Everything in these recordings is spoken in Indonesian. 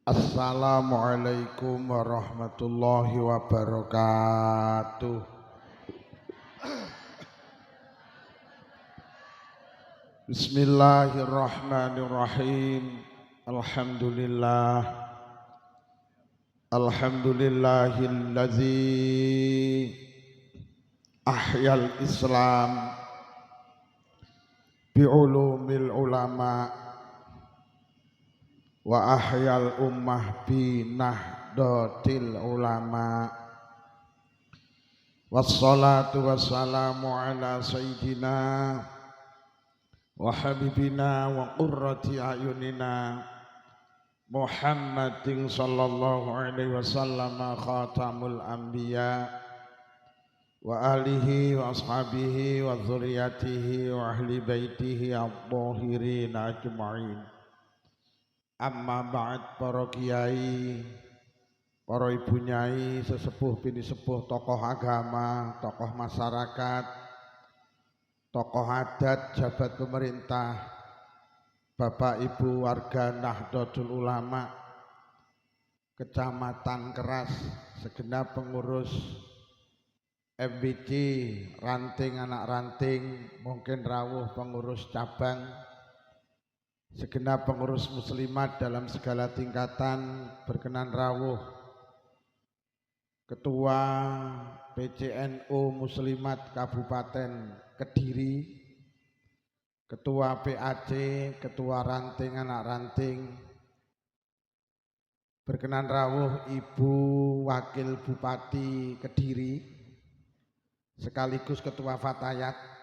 Assalamualaikum warahmatullahi wabarakatuh. Bismillahirrahmanirrahim. Alhamdulillah. Alhamdulillahillazi ahyal Islam bi'ulumil ulama wa ahyal ummah bi nahdlatil ulama. Wassalatu wassalamu ala sayyidina wa habibina wa qurrati ayunina Muhammadin sallallahu alaihi wasallam khatamul anbiya wa alihi wa ashabihi wa dzurriyyatihi wa ahli baitihi adh-dhahirin ajma'in. Amma ba'd, para kiai, para ibu nyai, sesepuh bini sepuh, tokoh agama, tokoh masyarakat, tokoh adat, jabat pemerintah, bapak ibu warga Nahdlatul Ulama Kecamatan Keras, segenap pengurus MBC, ranting anak ranting, mungkin rawuh pengurus cabang, segenap pengurus muslimat dalam segala tingkatan, berkenan rawuh Ketua PCNU Muslimat Kabupaten Kediri, Ketua PAC, Ketua Ranting Anak Ranting, berkenan rawuh Ibu Wakil Bupati Kediri, sekaligus Ketua Fatayat,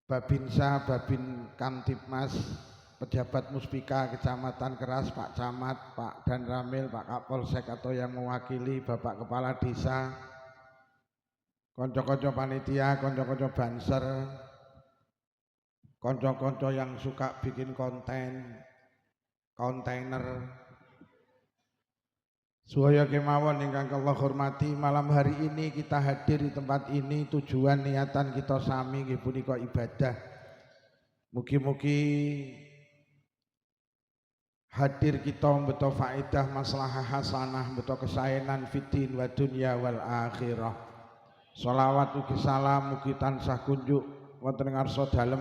Babinsa, Babin Kamtipmas, pejabat Muspika Kecamatan Keras, Pak Camat, Pak Dan Ramil, Pak Kapolsek atau yang mewakili, Bapak Kepala Desa, konco-konco panitia, konco-konco banser, konco-konco yang suka bikin kontainer. Suhaya kemawon ingkang kula hormati, malam hari ini kita hadir di tempat ini tujuan niatan kita sami nggih punika ibadah. Mugi-mugi hadir kita mbeto faedah maslahah hasanah, mbeto kesaenan fiddin wa dunya wal akhirah. Sholawat ugi salam mugi tansah kunjuk wonten ngarsa dalem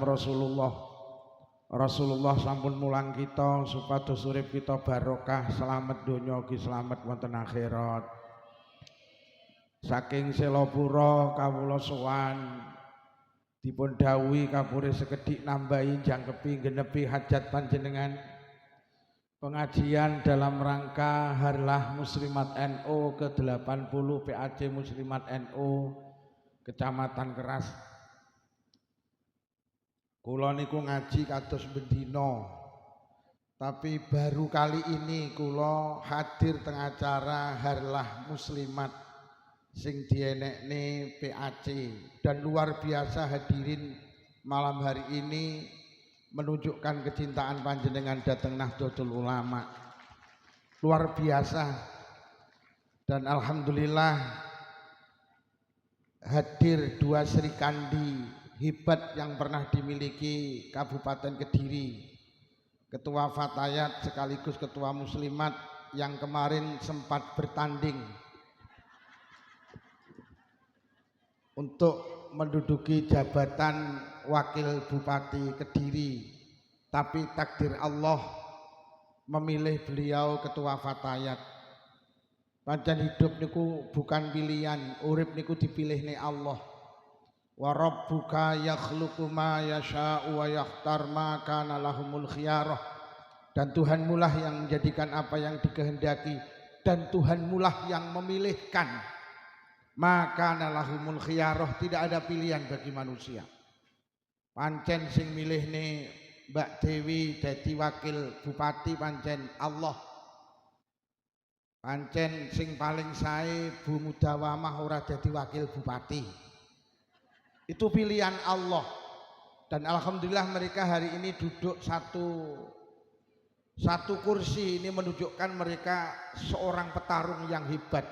Rasulullah sampun mulang kita supados urip kita barokah, selamat donya ugi selamat wonten akhirat. Saking Selopuro kawula sowan dipun dawuhi kapure sekedhik nambahi jangkepi genepi hajat panjenengan. Pengajian dalam rangka Harlah Muslimat NU ke-80 PAC Muslimat NU Kecamatan Keras. Kula niku ngaji kados bendina, tapi baru kali ini kula hadir teng acara Harlah Muslimat sing dienekne PAC, dan luar biasa hadirin malam hari ini menunjukkan kecintaan panjenengan datang Nahdlatul Ulama, luar biasa. Dan alhamdulillah hadir dua Sri Kandi hebat yang pernah dimiliki Kabupaten Kediri, Ketua Fatayat sekaligus Ketua Muslimat yang kemarin sempat bertanding untuk menduduki jabatan Wakil Bupati Kediri, tapi takdir Allah memilih beliau Ketua Fatayat. Pancen hidup niku bukan pilihan, urip niku dipilih nih Allah. Wa rabbuka yakhluqu ma yasha'u wa yakhtar ma kana lahumul khiyarah. Dan Tuhanmu lah yang menjadikan apa yang dikehendaki, dan Tuhanmu lah yang memilihkan. Maka kana lahumul khiyarah, tidak ada pilihan bagi manusia. Pancen sing milih nih Mbak Dewi dadi wakil bupati pancen Allah. Pancen sing paling sae Bu Mudawamah ora dadi wakil bupati. Itu pilihan Allah. Dan alhamdulillah mereka hari ini duduk satu kursi. Ini menunjukkan mereka seorang petarung yang hebat.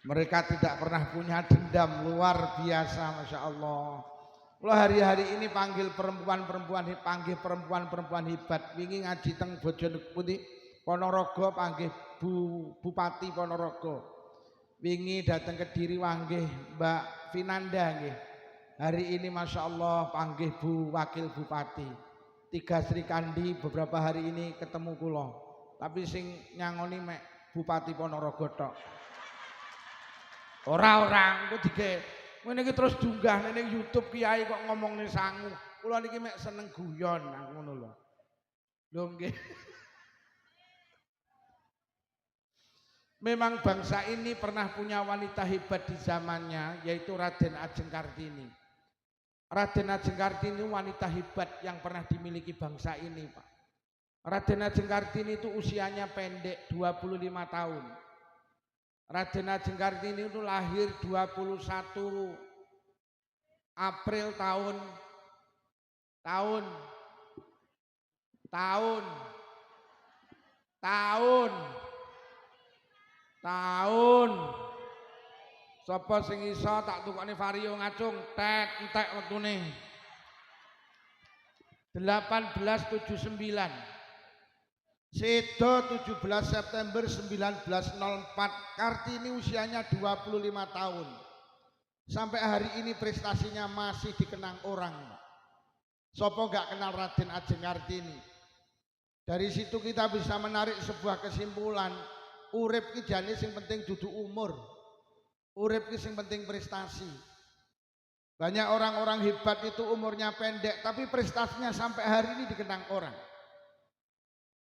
Mereka tidak pernah punya dendam, luar biasa, Masya Allah. Kula hari-hari ini panggil perempuan-perempuan, panggil perempuan-perempuan hebat. Wingi ngaji teng Bojonegoro Ponorogo panggih Bupati Ponorogo. Wingi datang Kediri panggih Mbak Vinanda nggih. Hari ini Masya Allah panggih Bu Wakil Bupati. 3 Sri Kandi beberapa hari ini ketemu kula. Tapi sing nyangoni mek Bupati Ponorogo tok. Ora engko dige ngene iki terus diunggah ning YouTube kiai kok ngomongne sangu. Kula niki mek seneng guyon ngono lho. Lho nggih. Memang bangsa ini pernah punya wanita hebat di zamannya yaitu Raden Ajeng Kartini. Raden Ajeng Kartini wanita hebat yang pernah dimiliki bangsa ini, Pak. Raden Ajeng Kartini itu usianya pendek 25 tahun. Raden Ajeng Kartini itu lahir 21 April tahun 'Tahun sapa sing iso tak tukokne vario ngacung entek wektune 1879 Sedo 17 September 1904. Kartini usianya 25 tahun. Sampai hari ini prestasinya masih dikenang orang. Sopo gak kenal Raden Ajeng Kartini? Dari situ kita bisa menarik sebuah kesimpulan. Urip ki jane sing penting dudu umur. Urip ki sing penting prestasi. Banyak orang-orang hebat itu umurnya pendek tapi prestasinya sampai hari ini dikenang orang.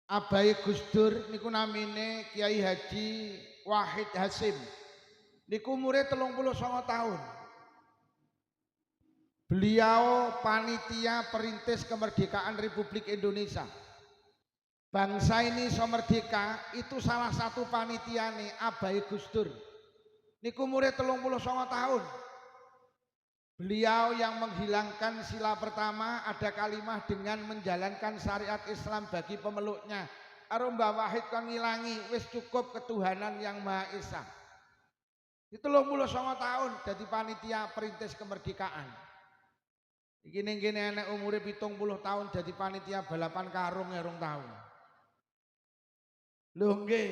Abai Gus Dur niku namine Kiai Haji Wahid Hasim. Niku umure 39 tahun. Beliau panitia perintis kemerdekaan Republik Indonesia. Bangsa ini so merdeka itu salah satu panitia nih Abai Gus Dur. Niku umure 39 tahun. Beliau yang menghilangkan sila pertama ada kalimah dengan menjalankan syariat Islam bagi pemeluknya. Karo Mbah Wahid kan ngilangi wis cukup ketuhanan yang Maha Esa. Itu 39 tahun jadi panitia perintis kemerdekaan. Iki ning kene enek umure 70 tahun jadi panitia balapan karung ya 2 tahun. Lho nggih.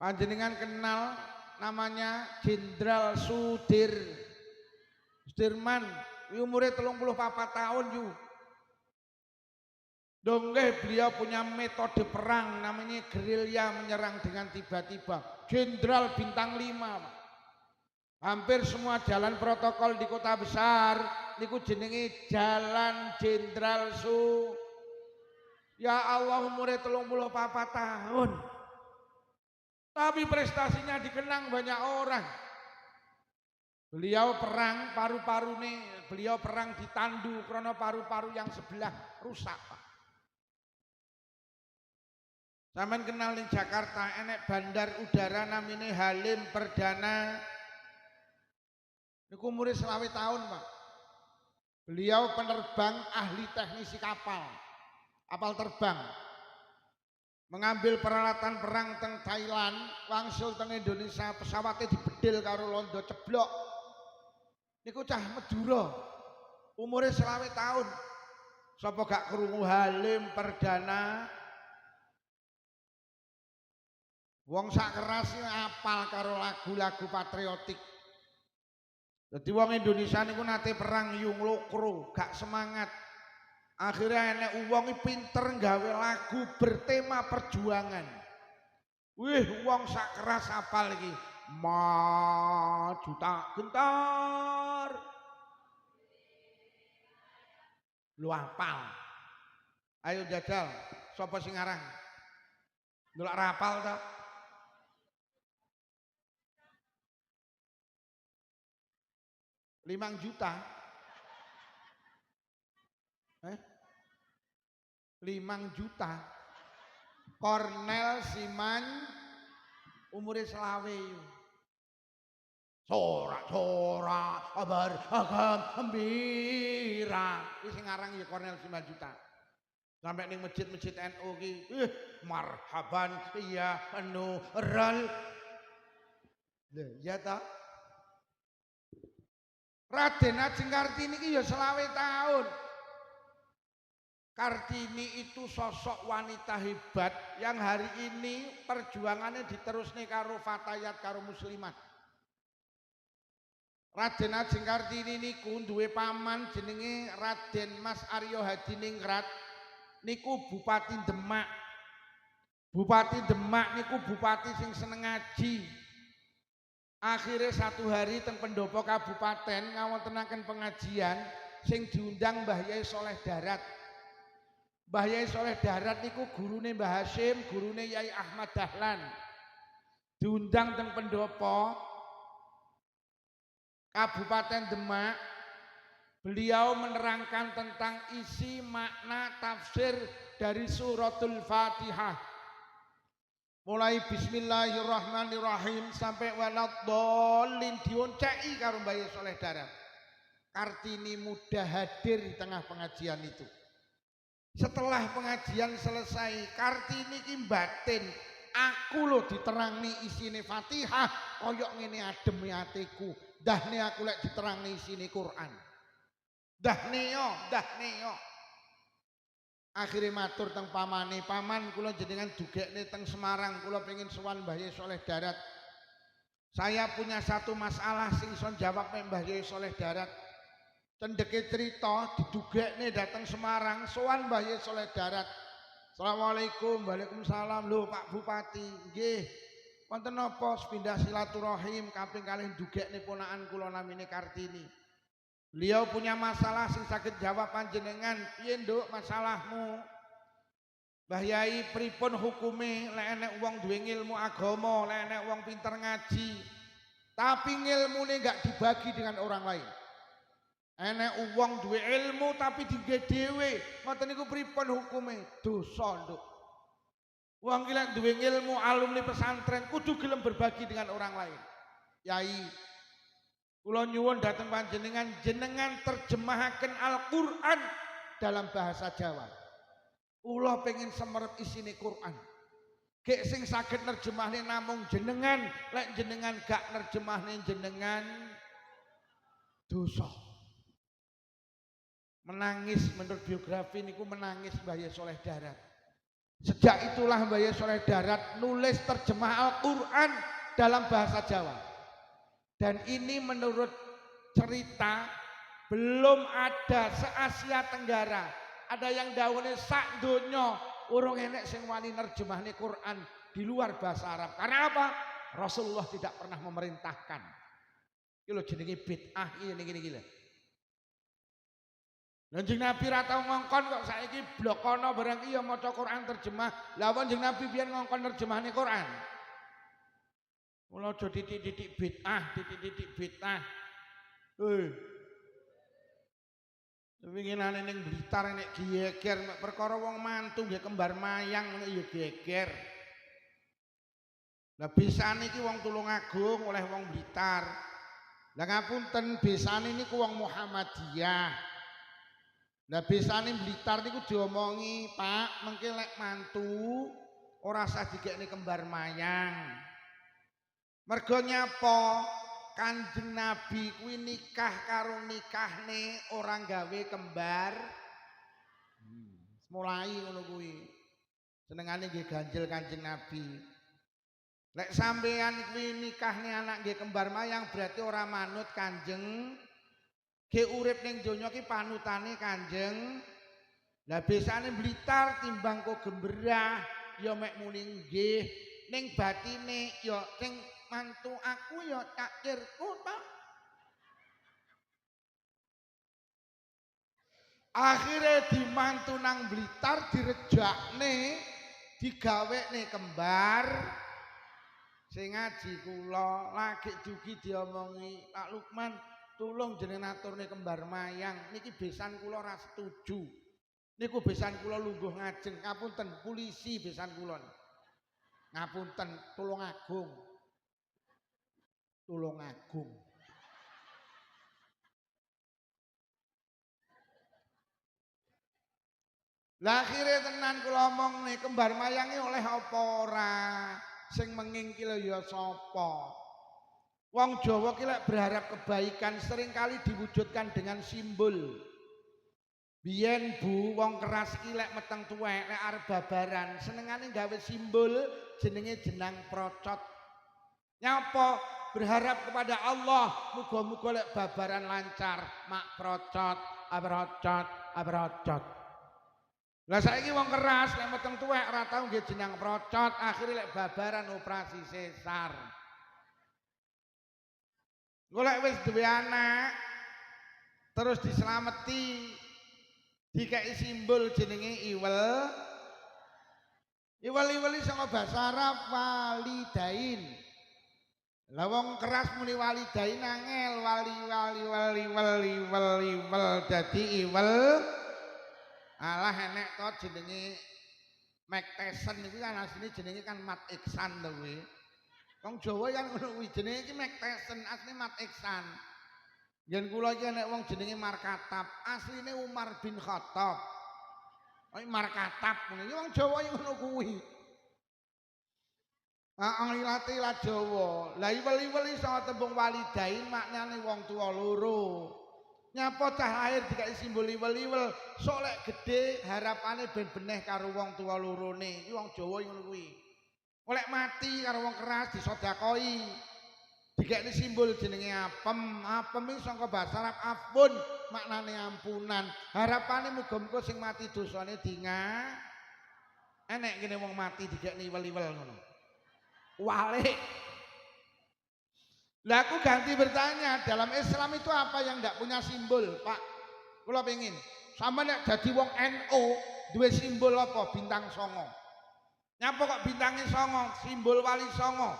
Panjenengan kenal namanya Jenderal Sudirman, umurnya 34 tahun yu. Dongge beliau punya metode perang namanya gerilya menyerang dengan tiba-tiba. Jenderal bintang 5. Hampir semua jalan protokol di kota besar niku jenenge Jalan Jenderal Su. Ya Allah umurnya 34 tahun. Tapi prestasinya dikenang banyak orang. Beliau perang paru-paru nih, beliau perang ditandu karena paru-paru yang sebelah rusak, Pak. Sampeyan kenal ning Jakarta enek bandar udara namanya Halim Perdana. Niku umure 20 tahun, Pak. Beliau penerbang ahli teknisi kapal terbang. Mengambil peralatan perang teng Thailand, wangsul teng Indonesia, pesawatnya dibedil karo londo ceblok. Niku cah Madura, umurnya 20 tahun. Sapa gak krungu Halim Perdana? Wong sak keras apal karo lagu-lagu patriotik. Jadi wong Indonesia niku nate perang yung lokro, gak semangat. Akhirnya enek wong pinter nggawe lagu bertema perjuangan. Wih, wong sak keras apal iki. Maju tak gentar. Lu apal. Ayo jajal, sapa sing aran? Ndelok rapal ta? Limang juta. 5 juta. Kornel Siman umure 20. Sorak-sorak kabar agam gembira. Iki sing aran ya Kornel Siman Juta. Sampai ning masjid-masjid NU ki, marhaban ya nural. Lho, ya ta? Raden Ajeng Kartini iki ya 20 tahun. Kartini itu sosok wanita hebat yang hari ini perjuangannya diterusne karo fatayat karo muslimat. Raden Ajeng Kartini niku duwe paman jenenge Raden Mas Aryo Hadiningrat niku Bupati Demak. Bupati Demak niku bupati sing seneng ngaji. Akhirnya satu hari teng pendopo kabupaten ngawontenaken pengajian sing diundang Mbah Yai Soleh Darat. Mbah Yai Soleh Darat niku gurune Mbah Hasyim, gurune Yai Ahmad Dahlan. Diundang teng pendopo Kabupaten Demak. Beliau menerangkan tentang isi makna tafsir dari suratul Fatihah. Mulai bismillahirrahmanirrahim sampai waladhdallin dionceki karo Mbah Yai Soleh Darat. Kartini mudah hadir di tengah pengajian itu. Setelah pengajian selesai, Kartini ki batin, aku loh diterangni isine Fatihah, koyok ngene ademe atiku. Dahne aku lek diterangni isine Quran. Dahne yo. Akhirnya matur teng pamane, paman kula jenengan dugekne teng Semarang, kula pengen sowan Mbah Yai Soleh Darat. Saya punya satu masalah sing son jawab Mbah Yai Soleh Darat. Cendeke cerita didugekne datang Semarang sowan Mbah Yai Soleh Darat. Assalamualaikum. Waalaikumsalam. Lho Pak Bupati, nggih. Wonten napa sepindah silaturahim kaping kalih dugekne ponakan kula namine Kartini. Beliau punya masalah sing saged jawab panjenengan. Piye Nduk masalahmu? Mbah Yai pripun hukume lek enek wong duwe ilmu agama, lek enek wong pinter ngaji, tapi ngilmune enggak dibagi dengan orang lain. Enek wong duwe ilmu tapi digé dhewe, ngoten niku pripun hukume? Dosa, Nduk. Wong ki lek duwe ilmu alumni pesantren kudu gelem berbagi dengan orang lain. Yai, kula nyuwun dhateng panjenengan jenengan terjemahaken Al-Qur'an dalam bahasa Jawa. Kula pengen semerep isine Quran. Gek sing saged nerjemahne namung jenengan, lek jenengan gak nerjemahne jenengan dosa. Menangis menurut biografi niku menangis Mbah Yai Soleh Darat. Sejak itulah Mbah Yai Soleh Darat nulis terjemah Al-Qur'an dalam bahasa Jawa. Dan ini menurut cerita belum ada se-Asia Tenggara. Ada yang dawane sak donya urung enek sing wani nerjemahne Quran di luar bahasa Arab. Karena apa? Rasulullah tidak pernah memerintahkan. Iki lho jenenge bid'ah iki lho. Lanjeng Nabi ra tau ngongkon kok saiki blokono barang iya maca Quran terjemah. Lah Kanjeng Nabi biyen ngongkon nerjemahne Quran. Mula aja titik-titik bid'ah. Winginane ning Blitar nek geger perkara wong mantu nggih kembar mayang ngono ya geger. Lah besane iki wong Tulungagung oleh wong Blitar. Lah ngapunten besane niku wong Muhammadiyah. Lah besane Blitar niku diomongi, Pak, mengke lek mantu ora usah digekne kembar mayang. Mergo nyapa? Kanjeng Nabi kuwi nikah karo nikahne orang gawe kembar. Mulai ngono kuwi. Senengane nggih ganjel Kanjeng Nabi. Lek sampean kuwi nikahne anak nggih kembar mayang berarti ora manut Kanjeng. Ge urip ning donya ki panutane Kanjeng. Lah besane Blitar timbang kok gemberah ya mek muni nggih, ning batine ya sing mantu aku ya takdirku toh. Akhirnya di mantu nang Blitar direjakne, digawekne kembar. Sing ngaji kula lagi dugi diomongi Pak Lukman, tulung jenengan aturne kembar mayang. Niki besan kula ora setuju. Niku besan kula lungguh ngajeng. Ngapunten polisi besan kula. Ngapunten Tulungagung. Tulungagung. Lah akhire tenan kula omong nih kembar mayange oleh apa ora? Sing menging ki lho ya sapa? Wong Jawa ki lek berharap kebaikan seringkali diwujudkan dengan simbol. Biyen Bu, wong keras ki lek meteng tuwek lek arep babaran, senengane gawe simbol jenenge jenang procot. Nyapa berharap kepada Allah, muga-muga lek babaran lancar, mak procot, aprocot, aprocot. Lah saiki wong keras lek meteng tuwek ora tau nggih jenang procot, akhire lek babaran operasi sesar. Golek wis duwe anak terus dislameti dikai simbol jenenge iwel. Iwel-iwel saka basa Arab walidain. Lah wong keras muni walidain angel wali dadi iwel. Alah enek to jenenge Mike Tyson iki kan asline jenenge kan Mat Iksan to kuwi. Wong Jawa kan ngono kuwi jenenge iki Mike Tyson asline Mat Iksan. Yen kula iki nek wong jenenge Markatab, asline Umar bin Khattab. Oi Markatab ngono iki wong Jawa iki ngono kuwi. Ilate ila Jawa. Lah iwel-iwel iso tembung walidain maknane wong tuwa loro. Nyapa cah lahir dikai simbol iwel-iwel, sok lek gedhe harapane ben beneh karo wong tuwa lorone. Iki wong Jawa ngono kuwi. Oleh mati karo wong keras disodakoi. Dikekne simbol jenenge apem. Apem iki saka basa Arab afun, maknane ampunan. Harapane muga-muga sing mati dosane dinga. Enek kene wong mati dikekne iwel-iwel ngono. Walik. Lah aku ganti bertanya, dalam Islam itu apa yang enggak punya simbol, Pak? Kula pengin. Sampe nek dadi wong NU, duwe simbol apa? Bintang songo. Nyapa kok bintangnya songo? Simbol wali songo.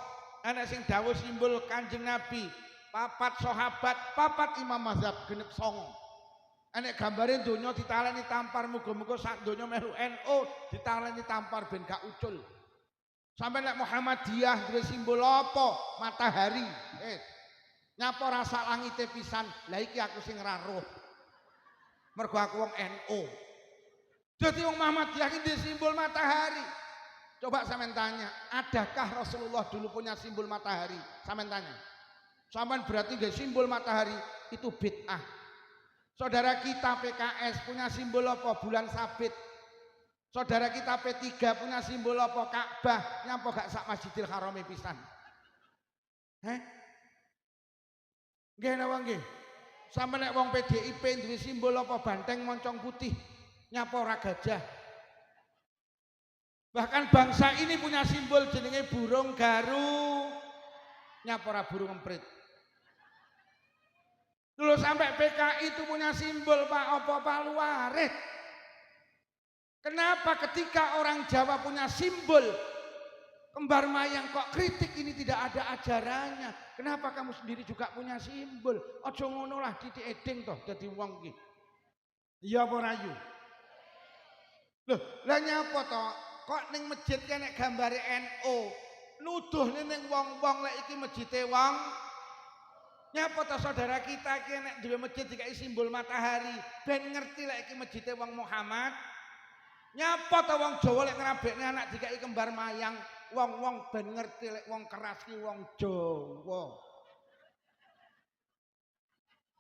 Enek sing dawuh simbol Kanjeng Nabi, papat sahabat, papat imam mazhab genep songo. Enek gambare donya ditaleni tampar, muga-muga sak donya melu NU ditaleni tampar ben gak ucul. Sampai nek Muhammadiyah duwe simbol apa? Matahari. Nyapa rasa langite pisan. Lah iki aku sing ra roh. Mergo aku wong NU. Dadi wong Muhammadiyah iki duwe simbol matahari. Coba sampean tanya, adakah Rasulullah dulu punya simbol matahari? Sampean tanya. Sampean berarti nggih simbol matahari itu bid'ah. Saudara kita PKS punya simbol apa? Bulan sabit. Saudara kita P3 punya simbol apa? Ka'bah. Nyapa gak sak Masjidil Haram pisan? Nggih napa nggih? Sampe nek wong PDIP duwe simbol apa? Banteng moncong putih. Nyapa ora gajah? Bahkan bangsa ini punya simbol jenenge burung garu. Nyapa ora burung emprit? Dulu sampai PKI itu punya simbol Pak apa Palu Arit. Kenapa ketika orang Jawa punya simbol kembar mayang kok kritik ini tidak ada ajarannya? Kenapa kamu sendiri juga punya simbol? Ojo ngono lah titik eding toh dadi wong iki. Iya apa rayu? Loh, lah nyapa toh? Kok ning masjid kene gambare NU, nuduhne ning wong-wong lek iki masjide wong. Nyapa toh saudara kita iki nek duwe masjid dikai simbol matahari, ben ngerti lek iki masjide wong Muhammad. Nyapa ta wong Jawa lek ngrabekne anak dikai kembar mayang, wong-wong ben ngerti lek wong keras ki wong Jawa.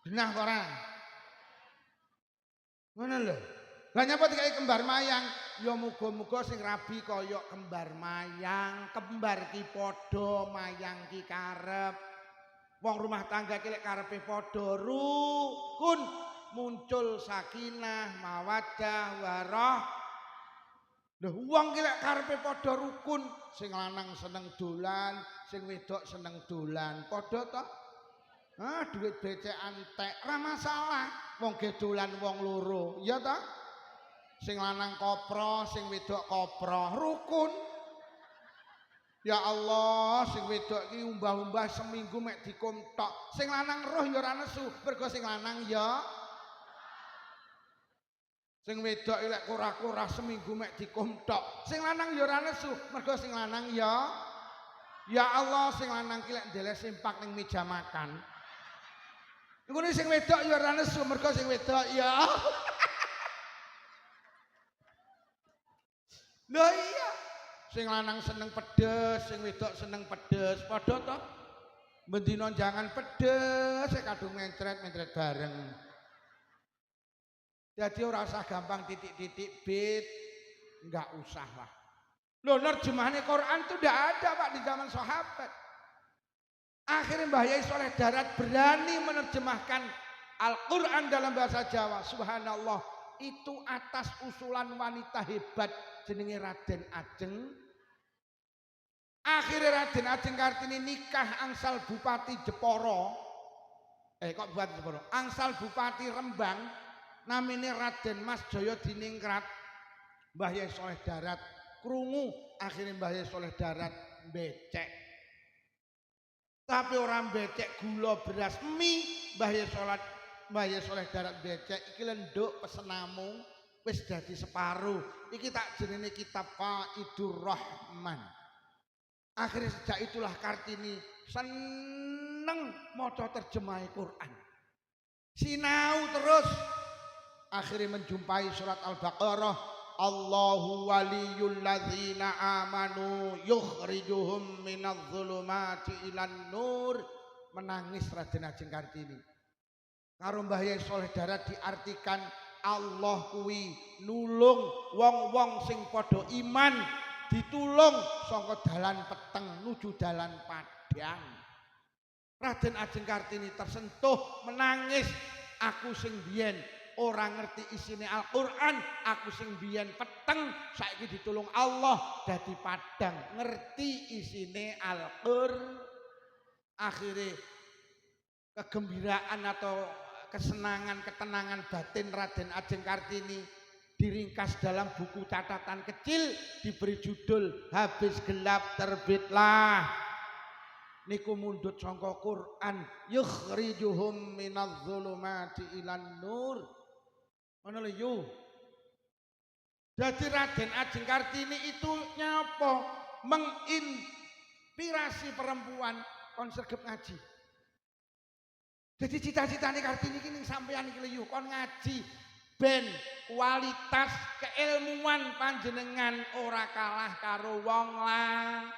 Genah ora? Ngono lho. Lah nyapa dikai kembar mayang? Ya muga-muga sing rabi kaya kembar mayang, kembar ki padha, mayang ki karep. Wong rumah tangga ki lek karepe padha rukun, muncul sakinah, mawaddah, warah. Lho wong ki lek karepe padha rukun, sing lanang seneng dolan, sing wedok seneng dolan, padha to? Duit becekan entek, ora masalah. Wong ge dolan wong loro, iya to? Sing lanang kopro, sing wedok kopro, rukun. Ya Allah, sing wedok ki umbah-umbah seminggu mek dikum tok. Sing lanang roh ya ora nesu, mergo sing lanang ya sing wedok lek kurah-kurah seminggu mek dikum tok. Sing lanang ya ora nesu, mergo sing lanang ya Allah, sing lanang ki lek ndelek sempak ning meja makan. Ngene sing wedok ya ora nesu, mergo sing wedok ya. Lho iya. Sing lanang seneng pedes, sing wedok seneng pedes, padha to? Bendino jangan pedes, kadung mentret bareng. Jadi ora usah gampang titik-titik bit, enggak usah lah. Loh, nerjemahannya Quran itu tidak ada Pak di zaman sahabat. Akhirnya Mbah Yai Soleh Darat berani menerjemahkan Al-Quran dalam bahasa Jawa. Subhanallah, itu atas usulan wanita hebat jenenge Raden Ajeng. Akhirnya Raden Ajeng Kartini nikah angsal Bupati Jeporo. Kok Bupati Jeporo? Angsal Bupati Rembang, namanya Raden Mas Joyo Diningrat. Mbah Yai Soleh Darat krungu, akhirnya Mbah Yai Soleh Darat becek. Tapi orang becek gula beras mie, Mbah Yai Soleh Darat becek iki lenduk pesenamu wis dadi separuh. Iki tak jenenge kitab Faidur Rahman. Akhirnya sejak itulah Kartini seneng maca terjemah Quran. Sinau terus. Akhirnya menjumpai surat Al-Baqarah. Allahu waliyul ladzina amanu yukhrijuhum minadh dhulumati ilan nur. Menangis Raden Ajeng Kartini. Karo Mbah Yai Soleh Darat diartikan Allah kuwi nulung wong-wong sing padha iman, ditulung saka dalan peteng nuju dalan padang. Raden Ajeng Kartini tersentuh, menangis. Aku sing biyen ora ngerti isine Al-Quran, aku sing biyen peteng, saiki ditulung Allah dadi padang, ngerti isine Al-Quran. Akhirnya kegembiraan atau kesenangan, ketenangan batin Raden Ajeng Kartini diringkas dalam buku catatan kecil, diberi judul Habis Gelap Terbitlah. Niku mundut sangka Quran, yukhrijuhum minadh dhulumati ilan nur. Mana lho yo. Jadi Raden Ajeng Kartini itu nyapa? Menginspirasi perempuan kon sregep ngaji. Jadi cita-citane Kartini iki ning sampeyan iki lho kon ngaji ben kualitas keilmuan panjenengan ora kalah karo wong lanang.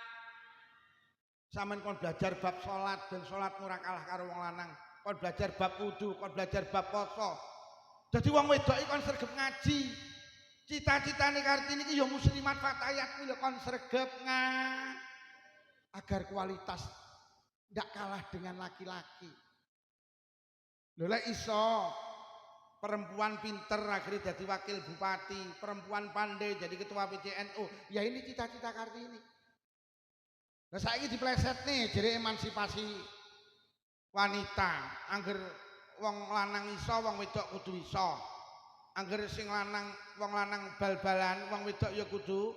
Sampeyan kon belajar bab salat ben salat ora kalah karo wong lanang. Kon belajar bab wudu, kon belajar bab poso. Jadi wong wedok iki kon sregep ngaji. Cita-citane Kartini iki ya muslimat fatayat kuwi lho kon sregep agar kualitas ndak kalah dengan laki-laki. Lho lek iso perempuan pinter akhirnya jadi wakil bupati, perempuan pandai jadi ketua PCNU. Ya ini cita-cita Kartini. Nah saiki dipleset nih jadi emansipasi wanita. Angger wong lanang iso, wong wedok kudu iso. Angger sing lanang, wong lanang bal-balan, wong wedok ya kudu.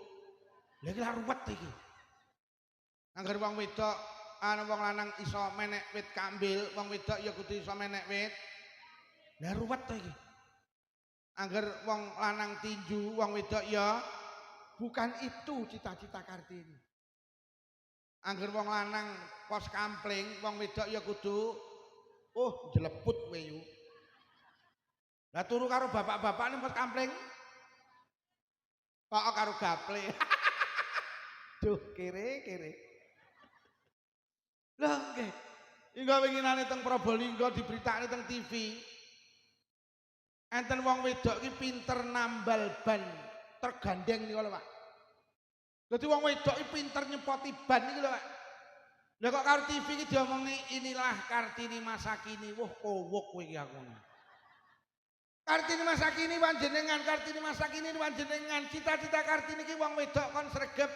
Lha iki ruwet iki. Angger wong wedok wong lanang iso menek wit kambil, wong wedok ya kudu iso menek wit. Lah ruwet to iki. Angger wong lanang tinju, wong wedok ya bukan itu cita-cita Kartini. Angger wong lanang pos kampling, wong wedok ya kudu jeleput kowe yo. Lah turu karo bapak-bapak ning pos kampling. Kok karo gaple. Duh, kere. Lah nggih. Hingga winginane teng Probolinggo diberitani teng TV. Enten wong wedok iki pinter nambal ban tergandeng niku lho, Pak. Dadi wong wedok iki pinter nyepoti ban iki lho, Pak. Lah kok karo TV iki diomongi inilah Kartini masa kini. Wah, kowok kowe iki aku. Kartini masa kini panjenengan, Kartini masa kini panjenengan. Cita-cita Kartini iki wong wedok kon sregep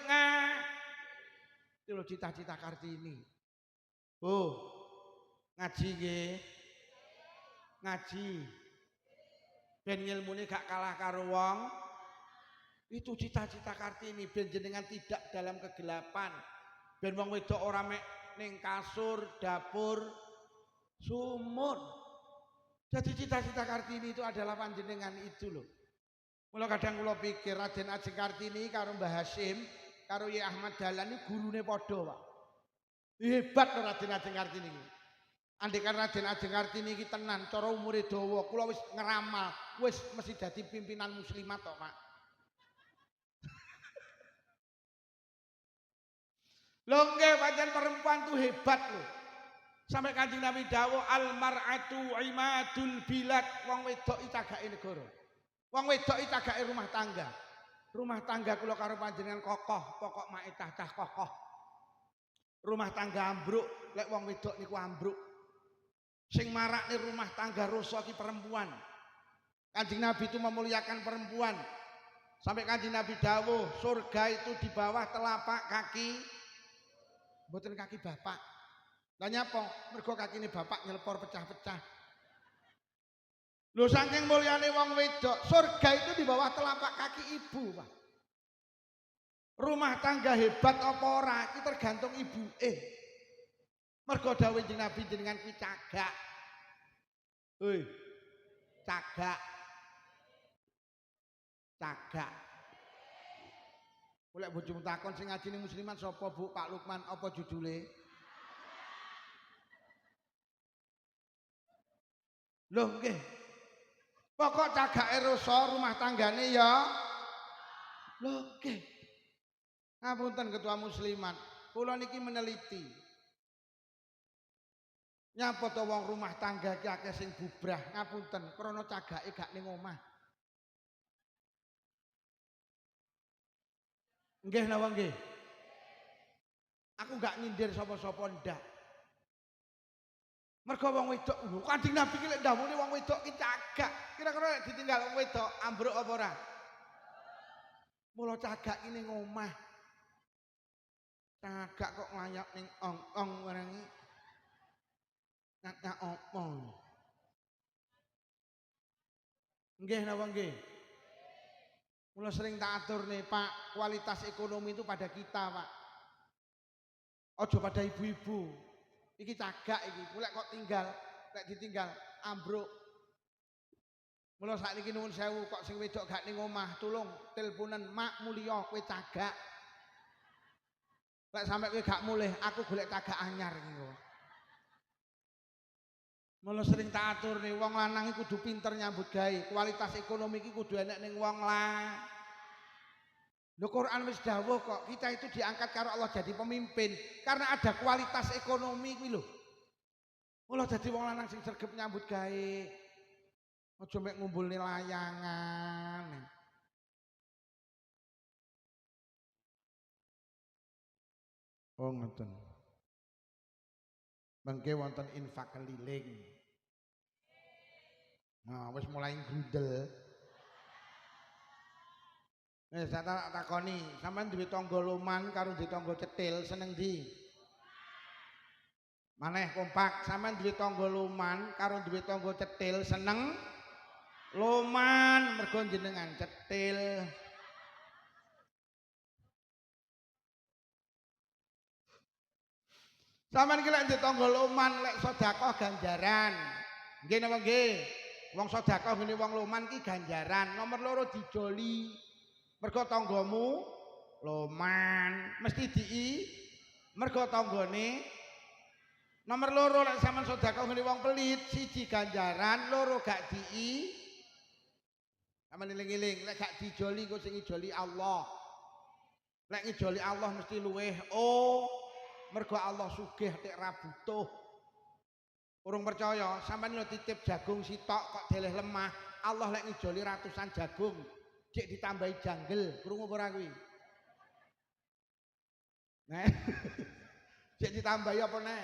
Iki lho cita-cita Kartini. Ngaji nggih. Ngaji. Ben ilmune gak kalah karo wong. Itu cita-cita Kartini ben jenengan tidak dalam kegelapan. Ben wong wedok ora mek ning kasur, dapur, sumur. Jadi cita-cita Kartini itu adalah panjenengan itu loh. Mula kadang kula pikir Raden Ajeng Kartini karo Mbah Hasyim, karo Yai Ahmad Dahlan iki gurune padha, Pak. Hebat loh Raden Ajeng Kartini iki. Andekan Raden Ajeng Kartini iki tenan cara umure dawa, kula wis ngeramal, wis mesti dadi pimpinan muslimat kok, Pak. Lho nggih pancen perempuan tuh hebat loh. Sampai Kanjeng Nabi dawuh al mar'atu imadul bilad, wong wedok iki cagake negara. Wong wedok iki cagake rumah tangga. Rumah tangga kula karo panjenengan kokoh, pokok maitah cah kokoh. Rumah tangga ambruk, lek wong wedok niku ambruk. Sing marakne rumah tangga rusak iki perempuan. Kanjeng Nabi itu memuliakan perempuan. Sampai Kanjeng Nabi dawuh, surga itu di bawah telapak kaki, mboten kaki bapak. Lah nyapa? Mergo kakine bapak nyelepor pecah-pecah. Lho saking mulyane wong wedok, surga itu di bawah telapak kaki ibu, Pak. Rumah tangga hebat apa ora iki tergantung ibuke. Mergo dawuh Kanjeng Nabi jenengan kuwi cagak. Hei. Cagak. Cagak. Golek bojomu takon sing ngajine musliman sapa, Bu? Pak Lukman apa judule? Lho nggih. Pokok cagake rusa rumah tanggane ya. Lho nggih. Ngapunten ketua muslimat, kula niki meneliti. Nyapa to wong rumah tangga ki akeh sing bubrah, ngapunten, krana cagake gak ning omah. Nggih napa nggih? Aku gak nyindir sapa-sapa ndak. Mergo wong wedok lho, Kanjeng Nabi ki lek ndawuhne wong wedok ki cagak. Kira-kira lek ditinggal wong wedok ambruk apa ora? Mula cagak ki ning omah. Cagak kok nglayap ning ong-ong barang iki. Nyak opo? Nggih napa nggih? Mula sering tak atur nih, Pak, kualitas ekonomi itu pada kita, Pak. Ojo pada ibu-ibu. Iki cagak iki, mulai kok tinggal, lek ditinggal ambruk. Mula sakniki nuwun sewu kok sing wedok gak ning omah, tulung teleponen, Mak mulya kowe cagak. Lek sampe kowe gak mulih, aku golek cagak anyar iki kok. Mula sering tak atur nih, wong lanang iki kudu pinter nyambut gawe, kualitas ekonomi iki kudu enek ning wong lah. Lho Quran wis dawuh kok, kita itu diangkat karo Allah jadi pemimpin karena ada kualitas ekonomi kuwi lho. Mula dadi wong lanang sing sregep nyambut gawe. Aja mek ngumpulne layangan. Oh ngoten. Mengke wonten infak keliling. Nah, wis mulai grudel. Saya tak takoni, sampean duwe tangga loman karo duwe tangga cetil seneng ndi? Maneh kompak, sampean duwe tangga loman karo duwe tangga cetil seneng loman mergo jenengan cetil. Sampean ki lek duwe tangga loman lek sedekah ganjaran. Nggih napa nggih? Wong sedekah ngene wong loman ki ganjaran. Nomor loro dijoli. Mergo tanggamu loman mesti dii mergo tanggane nomor loro lek sampean sedekah ngene wong pelit siji ganjaran loro gak dii sampean eling-eling lek gak dijoli kok sing ngijoli Allah lek ngijoli Allah mesti luweh mergo Allah sugih tek ra butuh urung percaya sampean lho titip jagung sitok kok deleh lemah Allah lek ngijoli ratusan jagung cek ditambahi janggel, krungu ora kuwi? Nah. Cek ditambahi apa neh?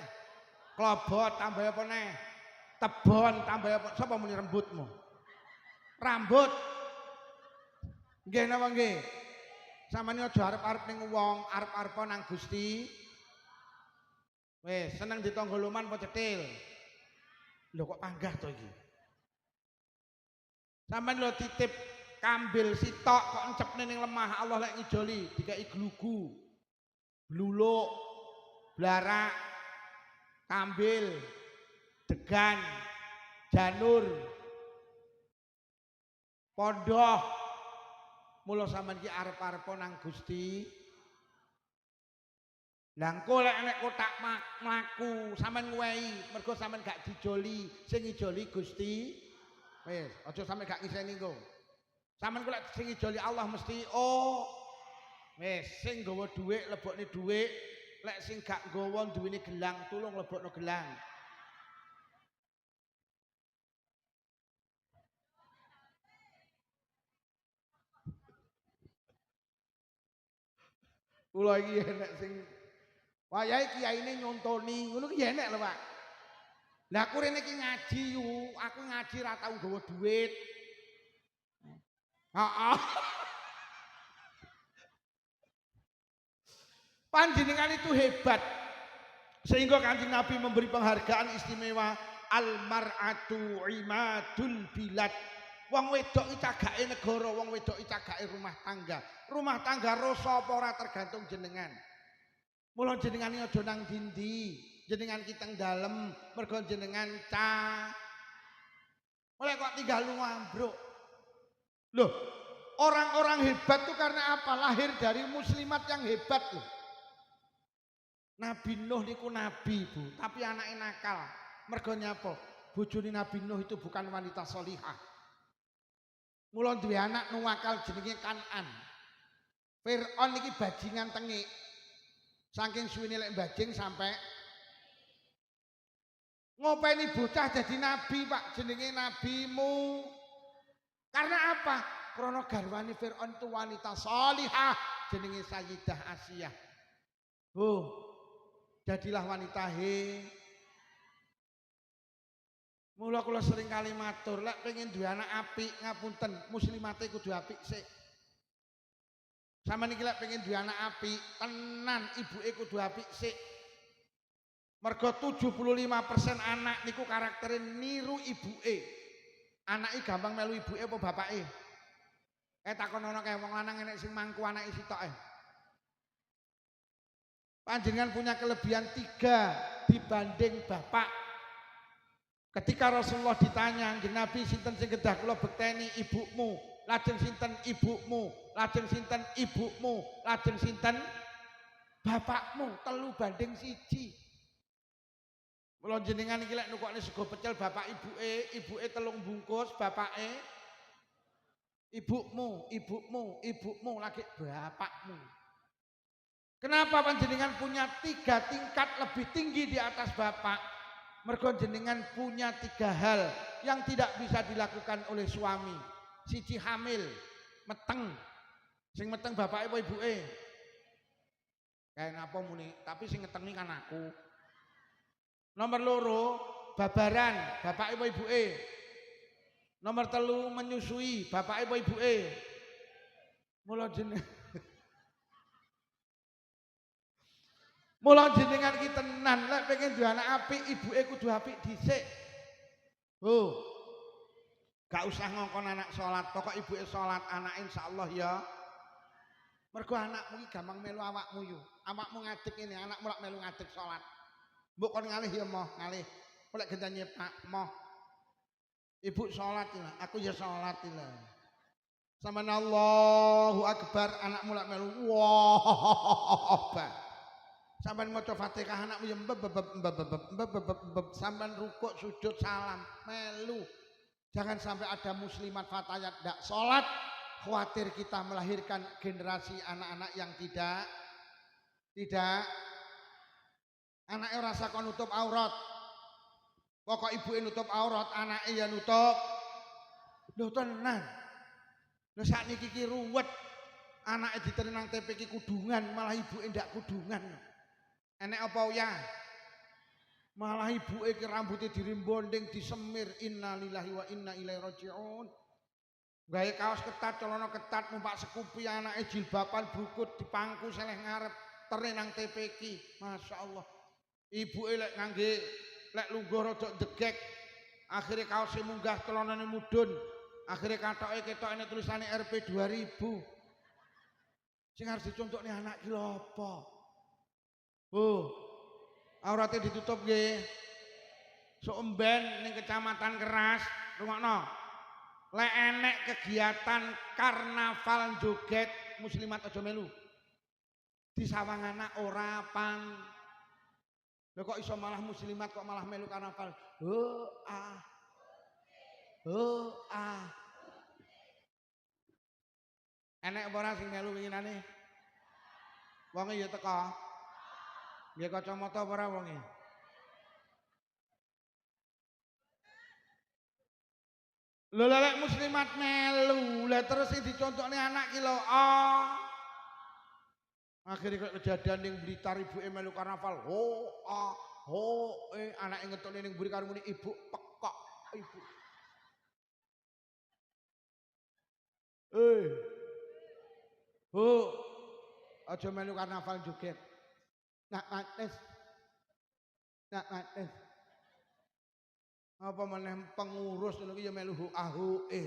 Klobot tambahi apa neh? Tebon tambahi apa? Sapa muni rembutmu? Rambut. Nggih napa nggih? Samane aja arep-arep ning wong, arep-arep nang Gusti. Wis, seneng ditangga loman apa cetil? Lho kok panggah to iki? Sampeyan lho titip kambil sitok kok encepne ning lemah Allah lek ngijoli dikai glugu bluluk blarak kambil degan janur pondoh mula sampean ki arep-arep nang Gusti lah engko lek nek kotak mlaku sampean ngwehi mergo sampean gak dijoli sing ngijoli Gusti wis aja sampe gak ngiseni engko sampean kok lek sing ngijoli Allah mesti wis sing nggawa dhuwit lebokne dhuwit lek sing gak nggawa duwene gelang tulung lebokno gelang Kula iki enek sing wayahe kiyaine nyontoni, ngono ki enek lho, Pak. Lah aku rene iki ngaji yu, aku ngaji ra tau nggawa duit. Heeh. Panjenengan itu hebat. Sehingga Kanjeng Nabi memberi penghargaan istimewa al-mar'atu imadul bilad. Wong wedok iki cagake negara, wong wedok iki cagake rumah tangga. Rumah tangga rasa apa ora tergantung jenengan. Mula jenengan iki aja nang dindi, jenengan ki teng dalem, mergo jenengan oleh kok tinggal lu ambruk. Loh, orang-orang hebat tuh karena apa? Lahir dari muslimat yang hebat loh. Nabi Nuh niku nabi, Bu, tapi anaknya nakal. Mergo nyapa? Bojone Nabi Nuh itu bukan wanita solihah. Mula duwe anak nuwakal jenenge Kan'an. Fir'aun iki bajingan tengik. Saking suwine lek bajing sampai ngopeni bocah jadi nabi, Pak, jenenge nabimu. Karena apa? Karena garwane Fir'aun itu wanita solihah, jenenge Sayyidah Asiyah. Jadilah wanita Mula kula sering kali matur, lek pengen duwe anak apik ngapunten, muslimate kudu apik sik. Sampeyan iki lek pengen duwe anak apik, tenan ibuke kudu apik sik. Mergo 75% anak niku karaktere niru ibuke. Anake gampang melu ibuke apa bapake? Takonono kae wong lanang enek sing mangku anake sitoke. Panjenengan punya kelebihan 3 dibanding bapak. Ketika Rasulullah ditanya, Nabi sinten sing kedah kula bekteni ibumu, lajeng sinten ibumu, lajeng sinten ibumu, lajeng sinten bapakmu, 3 banding 1. Mula jenengan iki lek nukokne sego pecel bapak ibuke 3 bungkus, bapake ibumu lagi bapakmu. Kenapa panjenengan punya 3 tingkat lebih tinggi di atas bapak? Mergo jenengan punya 3 hal yang tidak bisa dilakukan oleh suami. Siji hamil, meteng. Sing meteng bapake apa ibuke? Kayak ngapa muni, tapi sing ngetengi kan aku. Nomor 2, babaran, bapake apa ibuke? Nomor 3, menyusui, bapake apa ibuke? Mula jenengan ki tenan lek pengen duwe anak apik ibuke kudu apik dhisik. Gak usah ngongkon anak salat, pokok ibuke salat, anake insyaallah ya. Mergo anakmu iki gampang melu awakmu yo. Awakmu ngadeg ini, anakmu lak melu ngadeg salat. Mbok kon ngalih ya moh, ngalih. Lek gendane Pak moh. Ibu salat ya, aku ya salat ya. Sampeyan Allahu Akbar, anakmu lak melu wah. Sampai maca Fatihah anak sampai rukuk sujud salam melu. Jangan sampai ada muslimat fatayat ndak sholat, khawatir kita melahirkan generasi anak-anak yang tidak anaknya rasa kon nutup aurat. Pokok ibuke nutup aurat, anaknya ya nutup. Lho tenan. Lho sakniki iki ruwet. Anaknya ditenang TPK kudungan, malah ibuke ndak kudungan. Enek apa ya? Malah ibuke ki rambutnya dirimbonding, disemir. Innalillahi wa inna ilaihi raji'un. Gawe kaos ketat, celana ketat, numpak sekupi, anake jilbaban brukut dipangku seleh ngarep terenang TPK. Masya Allah. Ibuke lek ngangge lek lungguh rada degek. Akhirnya kaosnya munggah, celanane mudhun. Akhirnya ketokne tulisane RP 2000. Sing harus dicontohne anak ki lho apa? Auratnya ditutup nggih. Sok emben ning Kecamatan Keras, rungokno. Lek enek kegiatan karnaval joget muslimat aja melu. Di sawang anak ora pang. Lho kok iso malah muslimat kok malah melu karnaval. Enek apa ora sing melu winginane? Wonge ya teka. Nggih kacamata apa ora wonge? Lho lek muslimat melu, lah terus sing dicontokne anak ki lho Akhirnya kok kejadian ning Blitar ibuke melu karnaval. Ho a ho anake ngetone ning mburi karo muni ibu pekok ibu. Ho aja melu karnaval joget. Nak mates. Nak mates. Apa meneh pengurus ngono ki ya melu hu ahuke.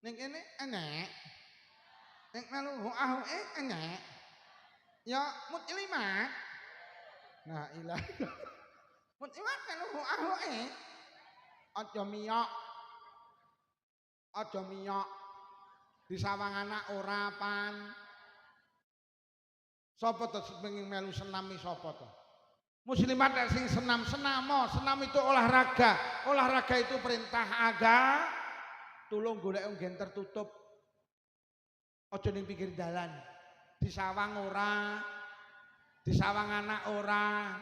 Ning kene enek. Nek melu hu ahuke enek. Ya mutlimat. Nah ilah. Mutlimat melu hu ahuke. Aja miyok. Aja miyok. Disawang anak ora pan. Sapa to sing melu senam iki sapa to? Muslimat sing senam, senam itu olahraga. Olahraga itu perintah agama. Tulung golek nggen tertutup. Aja ning pinggir dalan. Disawang ora. Disawang anak ora.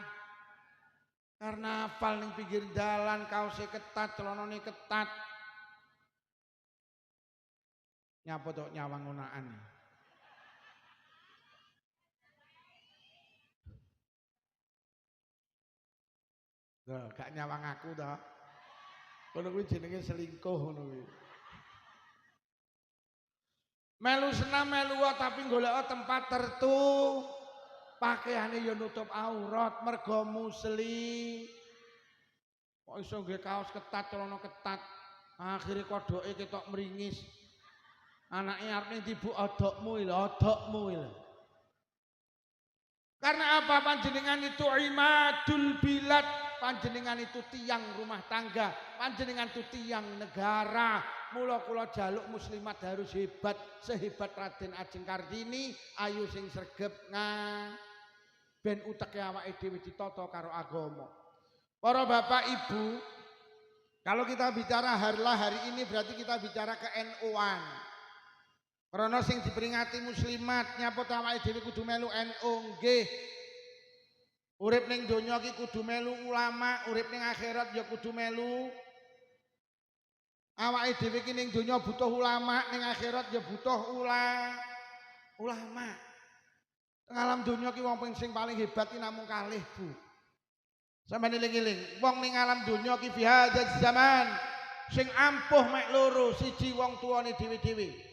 Karnaval ning pinggir dalan kaose ketat, celanane ketat. Nyapa to nyawang unaan. Gak nyawang aku toh. Ngono kuwi jenenge selingkuh ngono kuwi. Melu senam melu tapi golek tempat tertu. Pakaiane ya nutup aurat mergo musli. Kok iso nggih kaos ketat, celana ketat. Akhire kodoke ketok mringis. Anake arep dibu odokmu lho, odokmu lho. Karena apa panjenengan itu imadul bilad, panjenengan itu tiang rumah tangga, panjenengan itu tiang negara. Mula kula jaluk muslimat harus hebat, sehebat Raden Ajeng Kartini, ayu sing sregep ben uteke awake dhewe ditata karo agama. Para bapak ibu, kalau kita bicara harlah hari ini berarti kita bicara ke NU-an. Karena sing diperingati muslimat nyapa ta awake dhewe kudu melu NU nggih. Urip ning donya iki kudu melu ulama, urip ning akhirat ya kudu melu. Awake dhewe iki ning donya butuh ulama, ning akhirat ya butuh ulama. Teng alam donya ki wong sing paling hebat ki namung kalih, Bu. Sampeyan eling-eling, wong ning alam donya ki fi hadzal zaman sing ampuh mek loro, siji wong tuane dhewe-dhewe.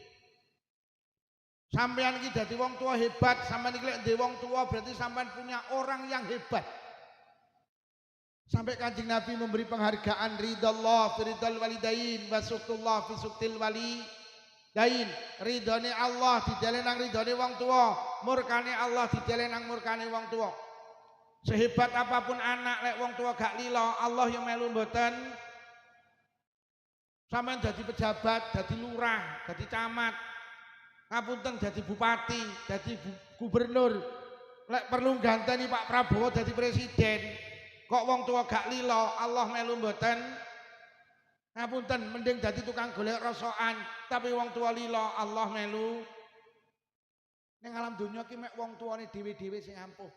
Sampean iki dadi wong tua hebat, sampean iki lek ndek wong tua berarti sampean punya orang yang hebat. Sampai Kanjeng Nabi memberi penghargaan ridallah fi ridal walidain wa suqtullah fi suqtil walidain. Ridane Allah didelen nang ridane wong tua, murkane Allah didelen nang murkane wong tua. Sehebat apapun anak lek wong tua gak lila, Allah yang melu mboten. Sampean dadi pejabat, dadi lurah, dadi camat, ngapunten dadi bupati, dadi gubernur, lek perlu ganteni Pak Prabowo dadi presiden, kok wong tua gak lila, Allah melu mboten. Ngapunten mending dadi tukang golek rosokan, tapi wong tua lila, Allah melu. Ning alam donya ki mek wong tuane dhewe-dhewe sing ampuh.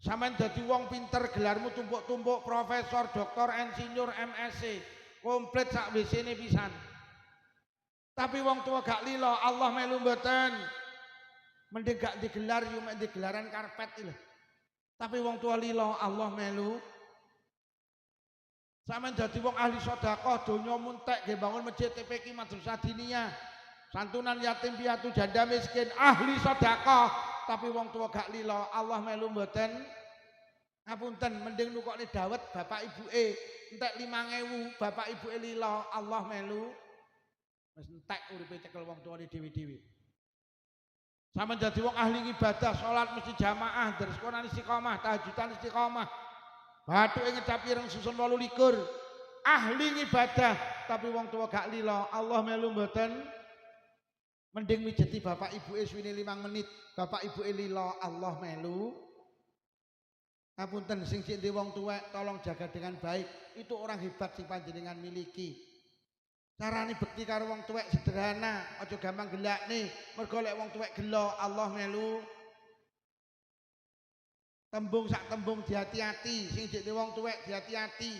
Sampeyan dadi wong pinter, gelarmu tumpuk-tumpuk, profesor, doktor, insinyur, MSc, komplit sak WC-ne pisan. Tapi wong tua gak lila, Allah melu mboten. Mending gak digelar yo mek digelaran karpet lho. Tapi wong tua lila, Allah melu. Sampeyan dadi wong ahli sedekah, donya muntek nggih bangun masjid TPQ Madrasah Diniyah. Santunan yatim piatu janda miskin, ahli sedekah. Tapi wong tua gak lila, Allah melu mboten. Ngapunten mending nukokne dawet bapak ibuke entek 5.000, bapak ibuke lila, Allah melu. Wis entek uripe cekel wong tuane dhewe-dhewe. Sampe dadi wong ahli ibadah, salat mesti jamaah, deres Quran istiqomah, tahajudan istiqomah. Bathuke ngecap ireng susun 28. Ahli ibadah, tapi wong tua gak lila, Allah melu mboten. Mending mijeti bapak ibuke suwine 5 menit, bapak ibuke lila, Allah melu. Ngapunten sing sik wong tuwek tolong jaga dengan baik. Itu orang hebat sing panjenengan miliki. Carane bekti karo wong tuwek sederhana, aja gampang gelakne. Mergo lek wong tuwek gelo, Allah melu. Tembung sak tembung dihati-hati, sing jek wong tuwek dihati-hati.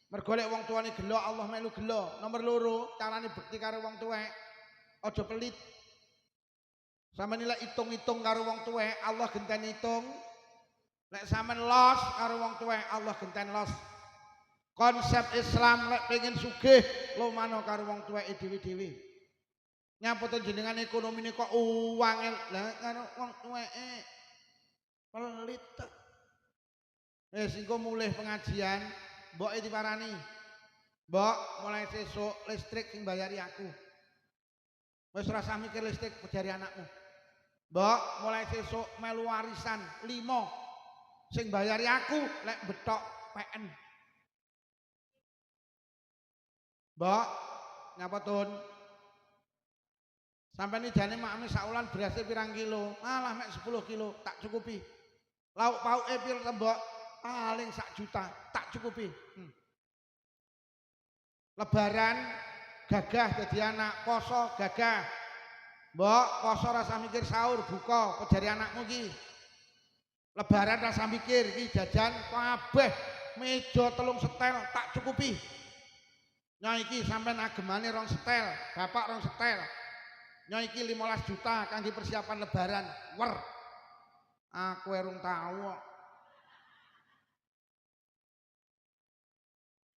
Mergo lek wong tuane gelo, Allah melu gelo. Nomor loro, carane bekti karo wong tuwek, aja pelit. Sampeyan lek itung-itung karo wong tuwek, Allah genteni itung. Lek sampeyan los karo wong tuwek, Allah genteni los. Konsep Islam lek pengen sugih lumano karo wong tuweke dhewe-dhewe. Nyapa to jenengan ekonomine kok uang lah karo wong tuweke. Pelit. Engko mulih pengajian, mboke diparani. Mbok, mulai sesuk listrik sing bayari aku. Wis ora usah mikir listrik jari anakmu. Mbok, mulai sesuk melu warisan 5 sing bayari aku lek betok PN. Mbok, ngapa tun? Sampai ini jane makmi saulan berasnya pirang kilo, malah mek 10 kilo tak cukupi. Lauk pauke pir tembok paling 1 juta tak cukupi. Lebaran gagah jadi anak, poso gagah. Mbok poso rasa mikir sahur buka kejari anakmu ki. Lebaran rasa mikir ki jajan kabeh meja 3 setel tak cukupi. Nyai iki sampean agemane 2 setel, bapak 2 setel. Nyai iki 15 juta kangge persiapan lebaran. Wer. Aku erung tahu kok.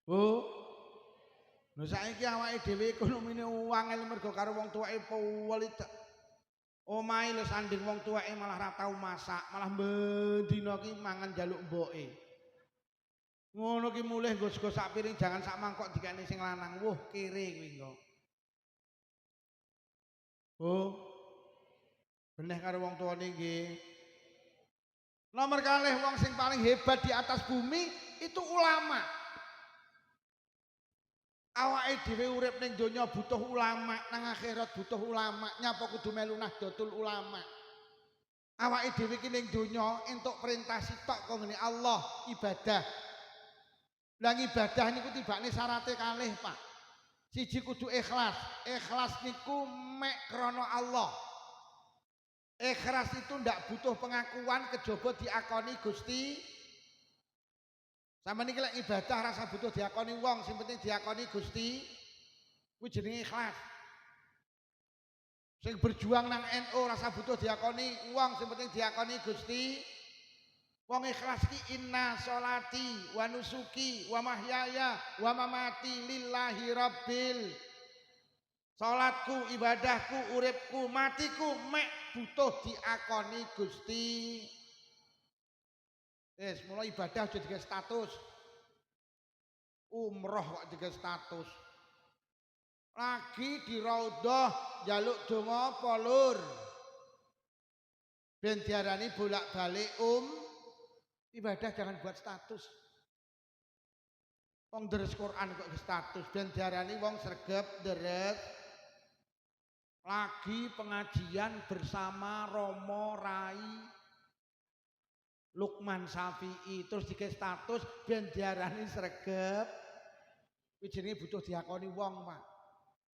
Bu. Lho saiki awake dhewe ekonomine uang mergo karo wong tuweke pelit. Omahe lho sanding wong tuweke malah ra tau masak, malah bendina ki mangan njaluk mboke. Ngono ki mulih nggo sak piring jangan sak mangkok dikene sing lanang. Wuh, kere kuwi engko. Oh. Beneh karo wong tuwane nggih. Nomor kalih wong sing paling hebat di atas bumi itu ulama. Awake dhewe urip ning donya butuh ulama, nang akhirat butuh ulama, nyapa kudu melu Nahdlatul Ulama. Awake dhewe iki ning donya entuk perintah sitok kok ngene Allah ibadah. Lah ibadah niku tibane syaraté kalih, Pak. Siji kudu ikhlas. Ikhlas niku mek krana Allah. Ikhlas itu ndak butuh pengakuan kejaba diakoni Gusti. Sampeyan iki lek ibadah rasa butuh diakoni wong, sing penting diakoni Gusti. Kuwi jenenge ikhlas. Sing berjuang nang NU rasa butuh diakoni wong, sing penting diakoni Gusti. Wong ikhlas ki inna sholati wa nusuki wa mahyaya wa mamati lillahi rabbil. Salatku, ibadahku, uripku, matiku mek butuh diakoni Gusti. Mulai ibadah aja digawe status. Umroh kok digawe status. Lagi di raudhah njaluk donga apa lur? Ben diarani bolak-balik ibadah jangan buat status. Wong deres Quran kok status ben diarani wong sregep deres. Lagi pengajian bersama Romo Rai Lukman Syafi'i terus dikasih status ben diarani sregep. Kuwi jenenge butuh diakoni wong, Pak.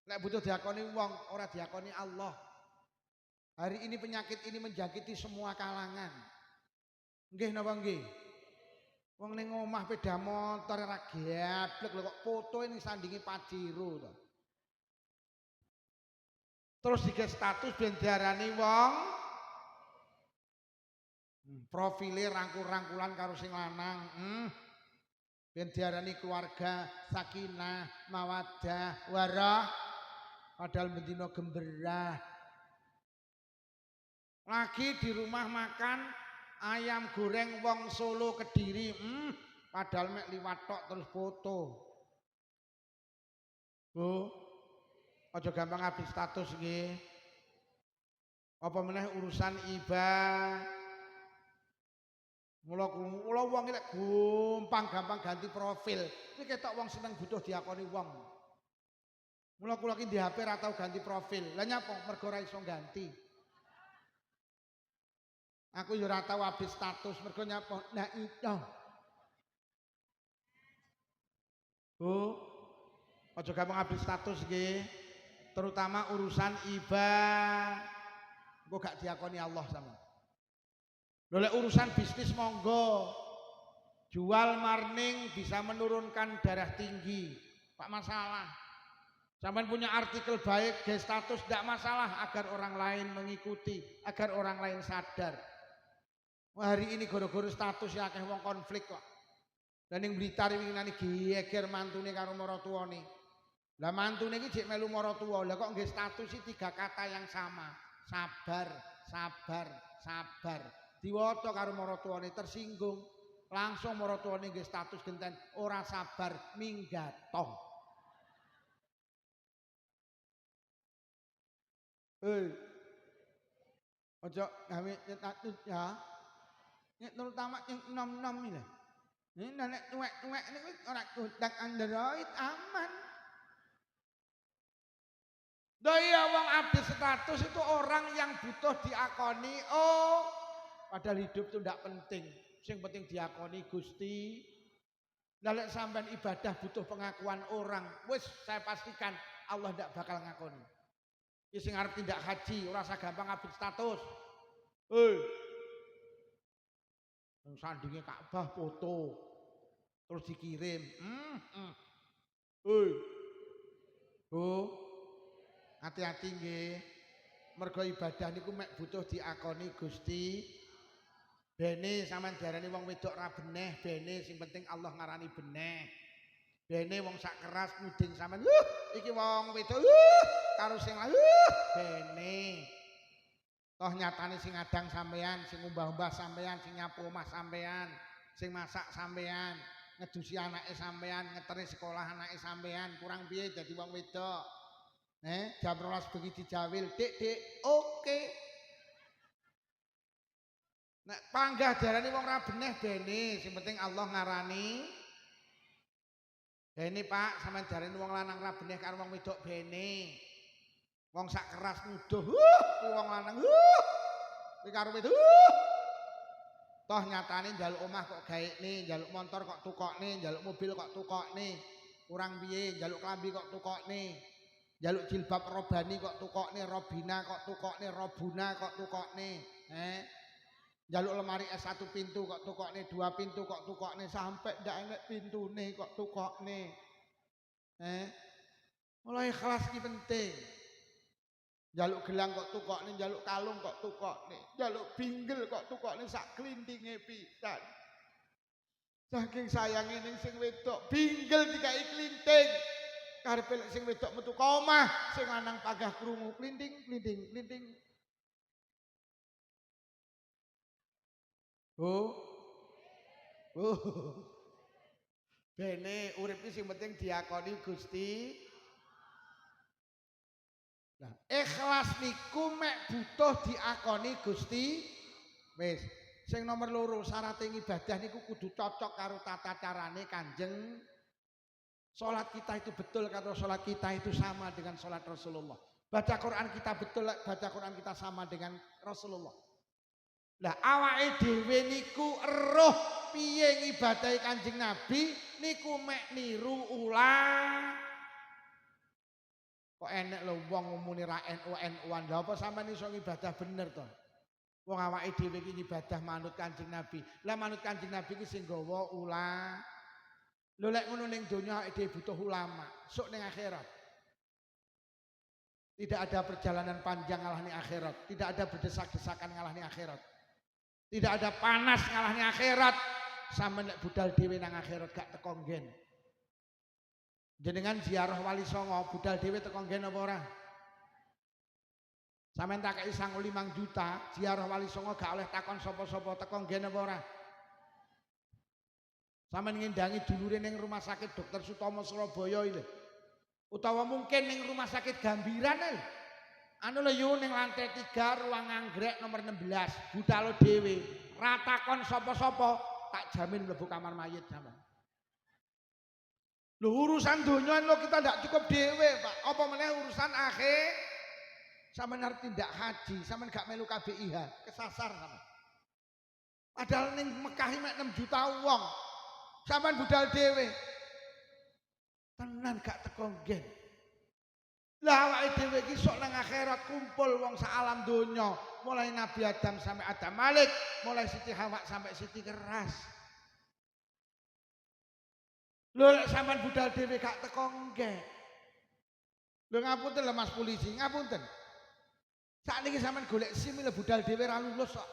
Nek butuh diakoni wong, ora diakoni Allah. Hari ini penyakit ini menjangkiti semua kalangan. Nggih napa nggih? Wong ning omah sepeda motor ora gablek lho kok foto ini sandingi Pajero to. Terus dikasih status ben diarani wong profile rangkul-rangkulan karo sing lanang. Ben diarani keluarga sakinah, mawaddah, warah. Padahal bendina gemberah. Lagi di rumah makan ayam goreng wong Solo Kediri. Padahal mek liwat tok terus foto. Bu, aja gampang habis status nggih. Apa meneh urusan ibadah. Mula wong iki lek gampang ganti profil. Iki ketok wong seneng butuh diakoni wong. Mula kula iki di HP ra tau ganti profil. Lah nyapa mergo ora iso ganti. Aku yo ora tau habis status mergo nyapa. Nah itu. Bu, aja gampang habis status nggih. Terutama urusan ibadah. Engko gak diakoni Allah sama. Lolek urusan bisnis monggo. Jual marning bisa menurunkan darah tinggi. Pak masalah. Sampean punya artikel baik, ge status tidak masalah agar orang lain mengikuti, agar orang lain sadar. Wah, hari ini gara-gara status ya akeh wong konflik kok. Dan yang Blitar winginane geger mantune karo maratuwane. Lah mantune iki jek melu maratuwa, lah kok nggih status iki 3 kata yang sama. Sabar, sabar, sabar. Diwaca karo maratuwane tersinggung. Langsung maratuwane nggih status genten ora sabar minggatong. Ojo gawe nyetatu ya. Nek terutama yang nom-nom ini. Ini nek tuwek-tuwek niku ora kodak Android aman. Daya wong update status itu orang yang butuh diakoni. Oh, padahal hidup itu tidak penting. Yang penting diakoni Gusti. Nek sampean ibadah butuh pengakuan orang, wis saya pastikan Allah tidak bakal ngakoni. Ki sing arep tindak haji ora usah gampang update status. Sandinge Ka'bah foto terus dikirim. Bu, hati-hati nggih. Mergo ibadah niku mek butuh diakoni Gusti. Bene sampean diarani wong wedok ra beneh, bene sing penting Allah ngarani beneh. Bene wong sak keras muding sampean, iki wong wedok karo sing bene. Toh nyatane sing ngadang sampean, sing umbah-umbah sampean, sing nyapu omah sampean, sing masak sampean, ngedusi anake sampean, ngeteri sekolah anake sampean, kurang piye dadi wong wedok. Jam 12 bengi dijawil, Dik, oke. Nek panggah diarani wong ra beneh bene, sing penting Allah ngarani. Bene Pak, sampean diarani wong lanang ra beneh karo wong wedok bene. Wong sak keras nuduh, kuwi wong lanang, kuwi karo wedok. Toh nyatane njaluk omah kok gaekne, njaluk motor kok tukokne, njaluk mobil kok tukokne. Kurang piye, njaluk klambi kok tukokne. Njaluk jilbab robani kok tukokne, robina kok tukokne, robuna kok tukokne. Njaluk lemari S1 pintu kok tukokne, 2 pintu kok tukokne, sampai ndak enek pintune kok tukokne. Mulai ikhlas iki penting. Njaluk gelang kok tukokne, njaluk kalung kok tukokne, njaluk binggel kok tukokne sak klintinge pisan. Saking sayange ning sing wedok, binggel dikai klinting. Karepe sing wedok metu ka omah, sing lanang panggah krungu klinting. Bene urip iki sing penting diakoni Gusti. Nah, ikhlas niku mek butuh diakoni Gusti. Wis, sing nomor 2 syarat ibadah niku kudu cocok karo tata carane Kanjeng. Salat kita itu betul karo salat kita itu sama dengan salat Rasulullah. Baca Quran kita betul, baca Quran kita sama dengan Rasulullah. Lah awake dhewe niku eruh piye ngibadahi Kanjeng Nabi niku mek niru ulang. Kok enek lho wong ngomongin ra NU-NU-an. Lha apa sampean iso ngibadah bener to? Wong awake dhewe iki ngibadah manut Kanjeng Nabi. Lah manut Kanjeng Nabi iki sing nggawa ulama. Lho lek ngono ning donya awake dhewe butuh ulama, sok ning akhirat. Tidak ada perjalanan panjang ngalahni akhirat, tidak ada berdesak-desakan ngalahni akhirat. Tidak ada panas ngalahni akhirat. Sampeyan nek budal dhewe nang akhirat gak teko nggen. Jenengan ziarah Wali Songo budal dhewe teko nggen apa ora? Sampeyan tak kei sangu 5 juta, ziarah Wali Songo gak oleh takon sapa-sapa teko nggen apa ora? Sampeyan ngendangi dulure ning rumah sakit Dr. Sutomo Surabaya iki. Utawa mungkin ning rumah sakit Gambiran lho. Anu lho yo ning lantai 3 ruang anggrek nomor 16, budal dhewe. Ra takon sapa-sapa, tak jamin mlebu kamar mayit sampeyan. Loh urusan dunia lo kita tidak cukup dewe Pak. Apa meneh urusan akhir. Sampeyan arep tindak haji, sampeyan gak melu KBIH, kesasar sampeyan. Padahal ning Mekah mek 6 juta wong. Sampeyan budal dewe. Tenan gak teko nggen. Lah awake dhewe iki sok nang akhirat kumpul wong sak alam donya, mulai Nabi Adam sampai Adam Malik, mulai Siti Hawa sampai Siti Keras. Lho lek sampean budal dhewe gak teko nggih. Lho ngapunten lho Mas polisi, ngapunten. Sakniki sampean golek SIM lho budal dhewe ra lulus kok.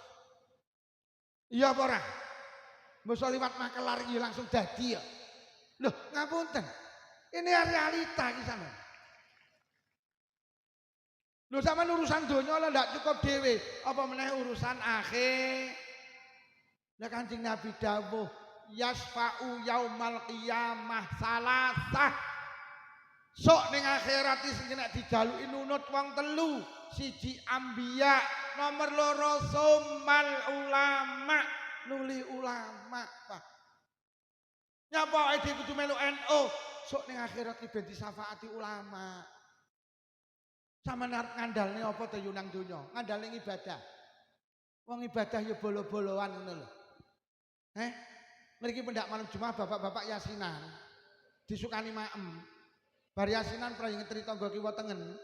Iya apa ora? Mosok liwat makelar iki langsung dadi ya. Loh, ngapunten. Ini realita iki sampean. Lho sampean urusan donya lho ndak cukup dhewe, apa meneh urusan akhir. Lah Kanjeng Nabi dawuh, yasfa'u yaumal qiyamah salasah. Sok ning akhirat iki nek dijaluki nunut wong telu, siji ambiya, nomor loro sumal ulama, nuli ulama, Pak. Nyapa iki kudu melu NU, sok ning akhirat iki ben disafaati ulama. Sampeyan arep ngandalne apa to yo nang donya? Ngandalne ibadah. Wong ibadah ya bolo-boloan ngono lho. Mriki pendak malam Jumat bapak-bapak yasinan disukani maem. Bar yasinan praying ngetri tangga kiwa tengen.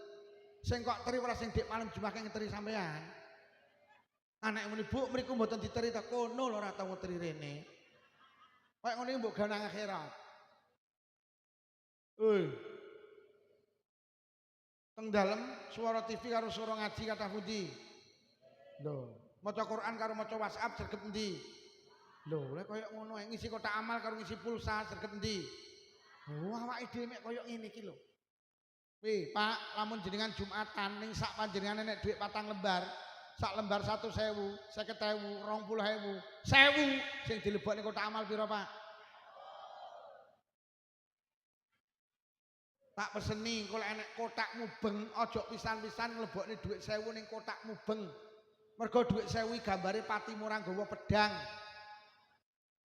Sing kok teri ora sing dik malam Jumat ngetri sampean. Anak muni Bu mriku mboten diteri ta kono lho ora tau ngetri rene. Kaya ngono iki mbok gawe nang akhirat. Teng dalem suara TV karo suara ngaji kata pundi? Lho, maca Quran karo maca WhatsApp sregep endi? Lho, lek koyo ngono ae ngisi kotak amal karo ngisi pulsa sregep endi? Oh, awake dhewe mek koyo ngene iki lho. Wih, Pak, lamun jenengan Jumatan ning sak panjenengan nek dhuwit 4 lembar, sak lembar 1.000, 50.000, 20.000, 1.000 sing dilebokne kotak amal pira, Pak? Tak peseni kalau enek kotak mubeng ojo pisan-pisan nglebokne dhuwit 1.000 ning kotak mubeng. Mergo dhuwit 1.000 gambare pati murang nggawa pedang.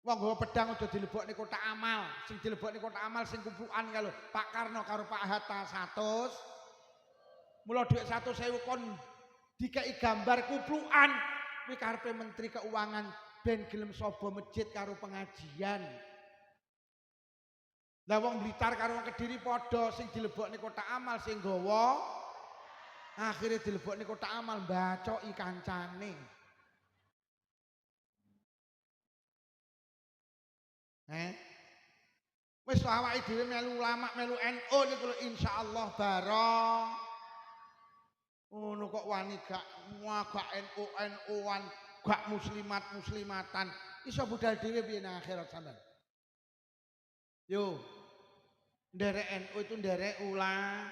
Wong nggawa pedang aja dilebokne kotak amal. Sing dilebokne kotak amal sing kumpulan karo Pak Karno karo Pak Hatta 100. Mula dhuwit 100.000 kon dikei gambar kuplukan kuwi karepe Menteri Keuangan ben gelem saba masjid karo pengajian. Lah wong Blitar karo wong Kediri padha sing dilebokne kotak amal sing nggawa akhire dilebokne kotak amal mbacoki kancane. Wis awake dhewe melu ulama melu NU niku lho insyaallah bareng. Ngono kok wani gak NU-an, gak muslimat-muslimatan. Iso budal dhewe piye nang akhirat sampean? Yo. Nderek NU itu nderek ulah.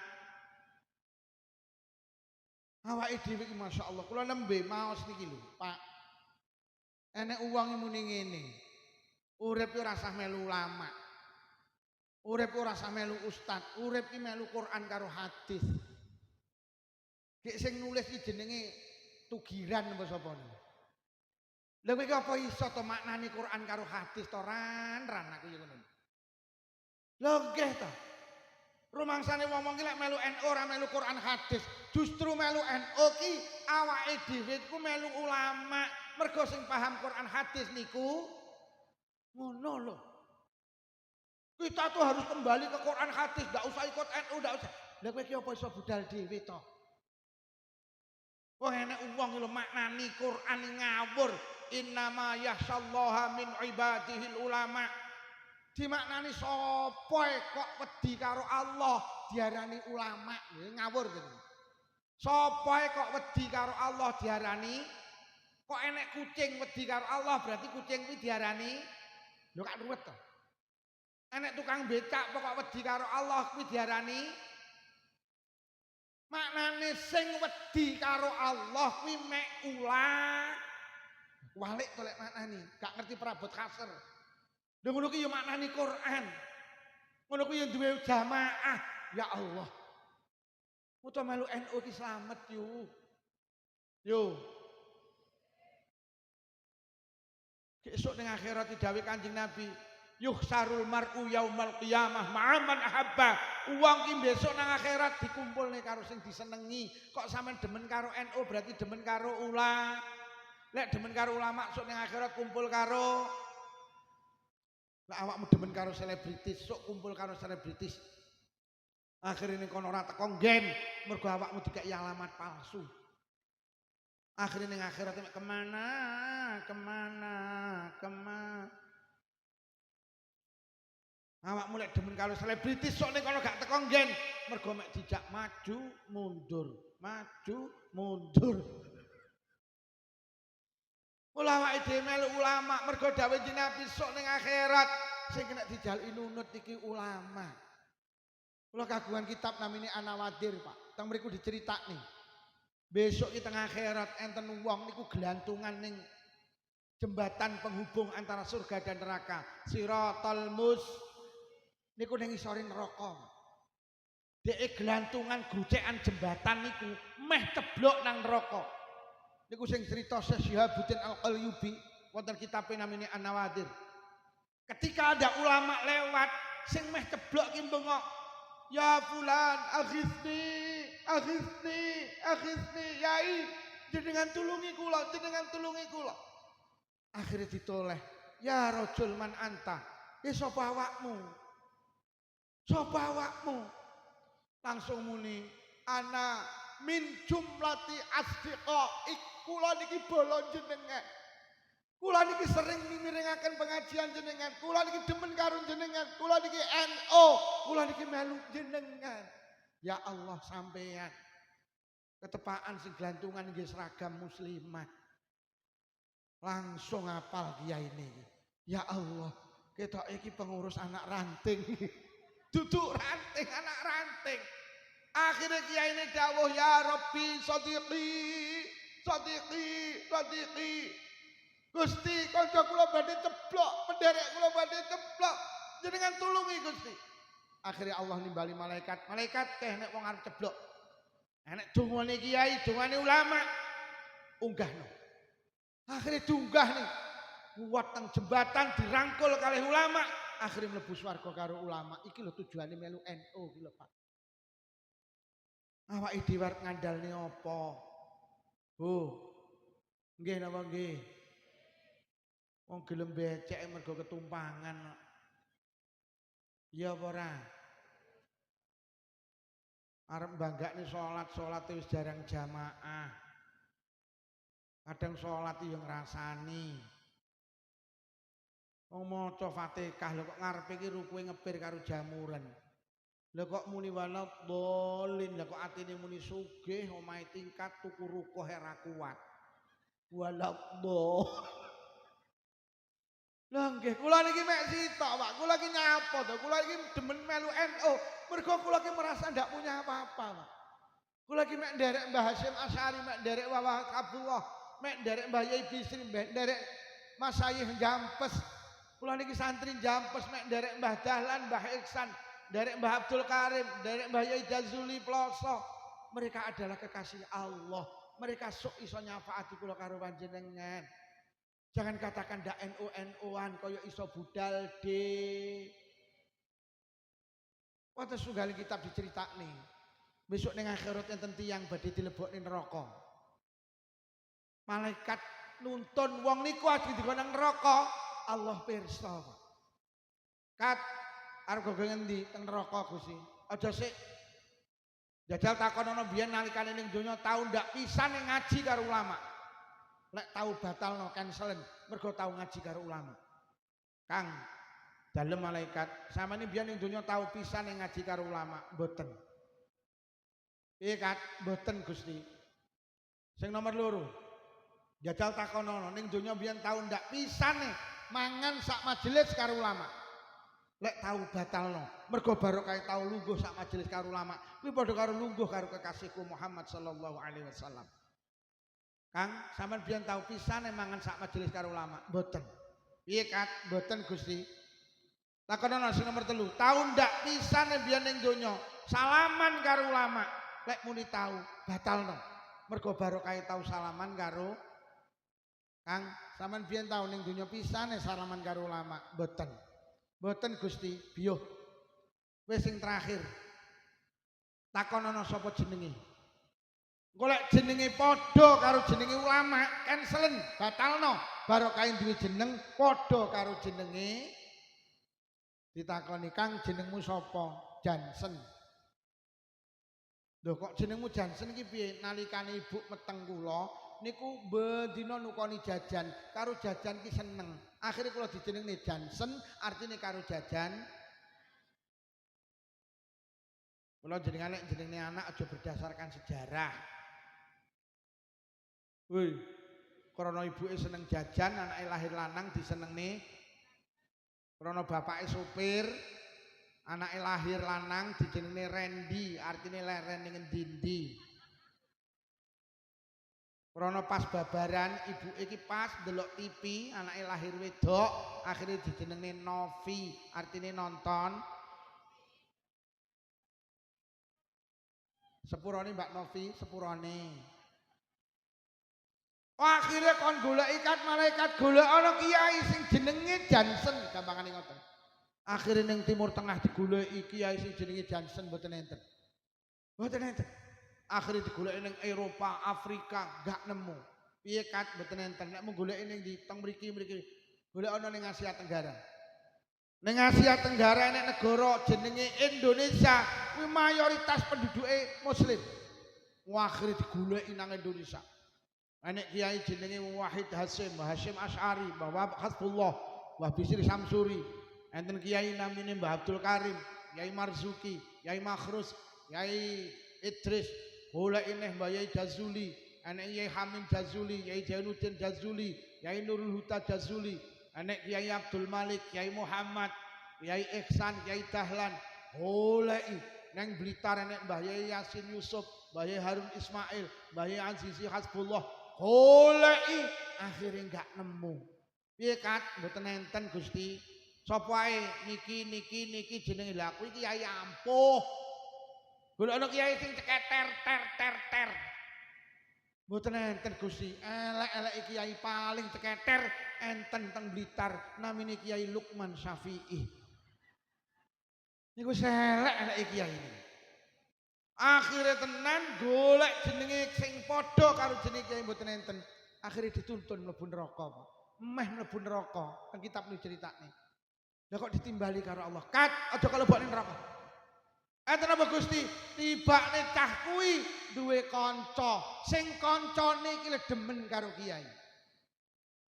Awake dhewe iki masyaallah kula nembe maos niki lho, Pak. Enek wong muni ngene. Urip ora usah melu ulama. Urip ora usah melu ustaz, urip iki melu Quran karo hadis. Gek sing nulis iki jenenge Tugiran apa sapa niku. Lha kowe iki apa iso to maknani Quran karo hadis to ran aku ya ngono. Lho nggih to. Rumangsane wong iki lek melu NU ora melu Quran hadis, justru melu NU ki awake dhewe ku melu ulama. Mergo sing paham Quran hadis niku ngono lho. Kita tuh harus kembali ke Quran hadis, enggak usah ikut NU, enggak usah. Lha kowe iki apa iso budal dhewe to? Wong enek wong lho maknani Quran ngawur. Innama yahsallaha min ibadihil ulama. Dimaknani sapa kok wedi karo Allah diarani ulama. Ngawur gitu. Sapa kok wedi karo Allah diarani kok enek kucing wedi karo Allah berarti kucing kuwi diarani lho gak ruwet to. Enek tukang becak kok wedi karo Allah kuwi diarani maknane sing wedi karo Allah kuwi mek ulah. Walik to lek maknani, gak ngerti perabot kasar. Lha ngono ki yo maknani Quran. Ngono kuwi yo duwe jamaah. Ya Allah. Muto melu NU ki slamet yo. Yo. Esuk ning akhirat didhawuhi Kanjeng Nabi, yuhsarul mar'u yaumal qiyamah ma'aman ahabba. Wong ki besok nang akhirat dikumpulne karo sing disenengi. Kok sampean demen karo NU berarti demen karo ulama. Lek demen karo ulama sok ning akhirat kumpul karo lek awakmu demen karo selebritis sok kumpul karo selebritis. Akhire ning kono ora teko nggen mergo awakmu dikeki alamat palsu. Akhire ning akhirat kemana? Awakmu lek demen karo selebritis sok ning kono gak teko nggen mergo mek dijak maju mundur, maju mundur. Ulama ide melu ulama mergo dawuh Nabi sok ning akhirat sing kena dijaluki nunut iki ulama. Kula kagungan kitab namine Anawadir, Pak. Teng mriku diceritakne. Besok kita teng akhirat enten wong niku gelantungan ning jembatan penghubung antara surga dan neraka. Siratal mus niku ning isore neraka. Dek gelantungan grucekan jembatan niku meh ceblok nang neraka. Niku sing cerita Syekh Syihabuddin Al-Qalyubi wonten kitab namine An-Nawadir. Ketika ada ulama lewat sing meh ceblok ki bengok, "Ya fulan, aghithni, aghithni, aghithni, yai, jenengan tulungi kula, jenengan tulungi kula." Akhirnya ditoleh, "Ya rajul man anta?" Sapa awakmu? Sapa awakmu? Langsung muni, "Ana min jumlati asdiqa, kula niki bola jenengan. Kula niki sering mirengaken pengajian jenengan. Kula niki demen karo jenengan. Kula niki NU, kula niki melu jenengan." Ya Allah sampeyan. Ketepaan sing glantungan nggih seragam muslimat. Langsung apal kiai ini. Ya Allah, ketok iki pengurus anak ranting. Duduk ranting, anak ranting. Akhirnya kiai ini dawuh, "Ya Rabbi sadiqi, sadiqi, sadiqi. Gusti, kanca kula badhe ceblok, penderek kula badhe ceblok. Jenengan tulungi Gusti." Akhirnya Allah nimbali malaikat. "Malaikat keh nek wong arep ceblok. Nek dungane kiai, dungane ulama, unggahno." Akhirnya diunggah nih. Kuat teng jembatan dirangkul kalih ulama, akhirnya mlebu swarga karo ulama. Iki lho tujuane melu NU iki lho, Pak. Awake dhewe arep ngandalne apa? Bu. Nggih napa nggih? Wong gelem becek mergo ketumpangan. Iya apa ora? Arep banggakne salat wis jarang jamaah. Kadang salat yo ngrasani. Wong maca Fatihah lho kok ngarepe iki rukuke ngepir karo jamuran. Lah kok muni walad dolin, lah kok atine muni sugih, omahe tingkat tuku rukuh ora kuat. Walad do. Lah nggih, kula niki mek sitok, Pak. Kula iki nyapa to? Kula iki demen melu NU. Mergo kula iki merasa ndak punya apa-apa, Pak. Kula iki mek nderek Mbah Hasyim Asy'ari, mek nderek Wawah Abdullah, mek nderek Mbah Yai Bisri, mek nderek Mas Sayih Jampes. Kula niki santri Jampes, mek nderek Mbah Dahlan, Mbah Iksan, nderek Mbah Abdul Karim, nderek Mbah Yai Jazuli Ploso. Mereka adalah kekasih Allah. Mereka sok iso nyafaati kula karo panjenengan. Jangan katakan ndak NU-NU-an kaya iso budal de. Wonten setunggal kitab diceritakne. Besok ning akhirat enten tiyang badhe dilebokne neraka. Malaikat nuntun wong niku aja digowo nang neraka, Allah pirsa. Kat arep go ngendi teng neraka Gusti? Aja sik. Jajal takonono biyen nalikane ning donya tau ndak pisan ngaji karo ulama. Lek tahu batalno cancelen mergo tahu ngaji karo ulama. Kang, dalem malaikat, sampeyan biyen ning donya tahu pisan ngaji karo ulama, mboten. Piye Kat? Mboten Gusti. Sing nomor loro. Jajal takonono ning donya biyen tahu ndak pisan mangan sak majelis karo ulama. Lek tahu batalno mergo barokah tahu lungguh sak majelis karo ulama, kuwi padha karo lungguh karo kekasihku Muhammad sallallahu alaihi wasallam. Kang, sampean biyen tau pisan mangan sak majelis karo ulama? Mboten. Piye Kat? Mboten Gusti. Takonono sing nomor 3. Tau ndak pisan biyen ning donya salaman karo ulama? Lek muni tau, batalno. Mergo barokah tau salaman karo Kang, sampean biyen tau ning donya pisan salaman karo ulama? Mboten. Mboten Gusti. Biyuh. Wis sing terakhir. Takonono sapa jenenge? Golek jenenge padha karo jenenge ulama, cancelen, batalno. Barokah duwe jeneng padha karo jenenge. Ditakoni, "Kang, jenengmu sapa?" Jansen. Lho kok jenengmu Jansen iki piye? Nalikane ibu meteng kula niku bendina nukoni jajan, karo jajan ki seneng. Akhire kula dijenengne Jansen, artine karo jajan. Kula jenengan nek jenenge anak aja berdasarkan sejarah. Woi, krana ibuke seneng jajan, anake lahir lanang disenengne. Krana bapake sopir, anake lahir lanang dijenengne Randy, artine leren ning endi-endi. Krana pas babaran ibuke iki pas ndelok TV, anake lahir wedok, akhirnya dijenengne Novi, artine nonton. Sepurane Mbak Novi, sepurane. Akhirnya kon golek ikat malaikat golek ana kiai sing jenenge Jansen, gampangane ngoten. Akhirnya ning Timur Tengah digoleki kiai sing jenenge Jansen mboten enten. Mboten enten. Akhirnya digoleki ning Eropa, Afrika, gak nemu. Piye kat mboten enten. Nek mung goleki ning di teng mriki golek ana ning Asia Tenggara. Ning Asia Tenggara nek negara jenenge Indonesia, kuwi mayoritas penduduke muslim. Akhirnya digoleki nang Indonesia. Nek kiai jenenge Wahid Hasyim Asy'ari, Mbah Hasbullah, Mbah Bisri Samsuri, enten kiai namine Mbah Abdul Karim, Kiai Marzuki, Kiai Makhrus, Kiai Idris, golek neh Mbah Yai Jazuli, anek Kiai Hamim Jazuli, Kiai Jainuddin Jazuli, Kiai Nurul Huda Jazuli, anek Kiai Abdul Malik, Kiai Muhammad, Kiai Ihsan, Kiai Dahlan, goleki neng Blitar enek Mbah Yai Yasin Yusuf, Mbah Yai Harun Ismail, Mbah Yai Azizi Hasbullah, goleki akhirnya enggak nemu. Piye kat mboten enten Gusti. Sapa ae niki jenenge lha kuwi kiai ampuh. Golek ana kiai sing ceketer ter. Mboten enten Gusti. Elek-elek kiai paling ceketer enten teng Blitar namine Kiai Lukman Syafi'i. Niku elek-elek kiai ini. Akhirnya tenan golek jenenge sing padha karo jenenge kiai mboten enten. Akhirnya dituntun mlebu neraka, Pak. Meh mlebu neraka. Teng kitab niku critakne. Lah kok ditimbali karo Allah. Kat aja kalebokne neraka. Enten apa Gusti? Tibane cah kuwi duwe kanca. Sing kancane iki demen karo kiai.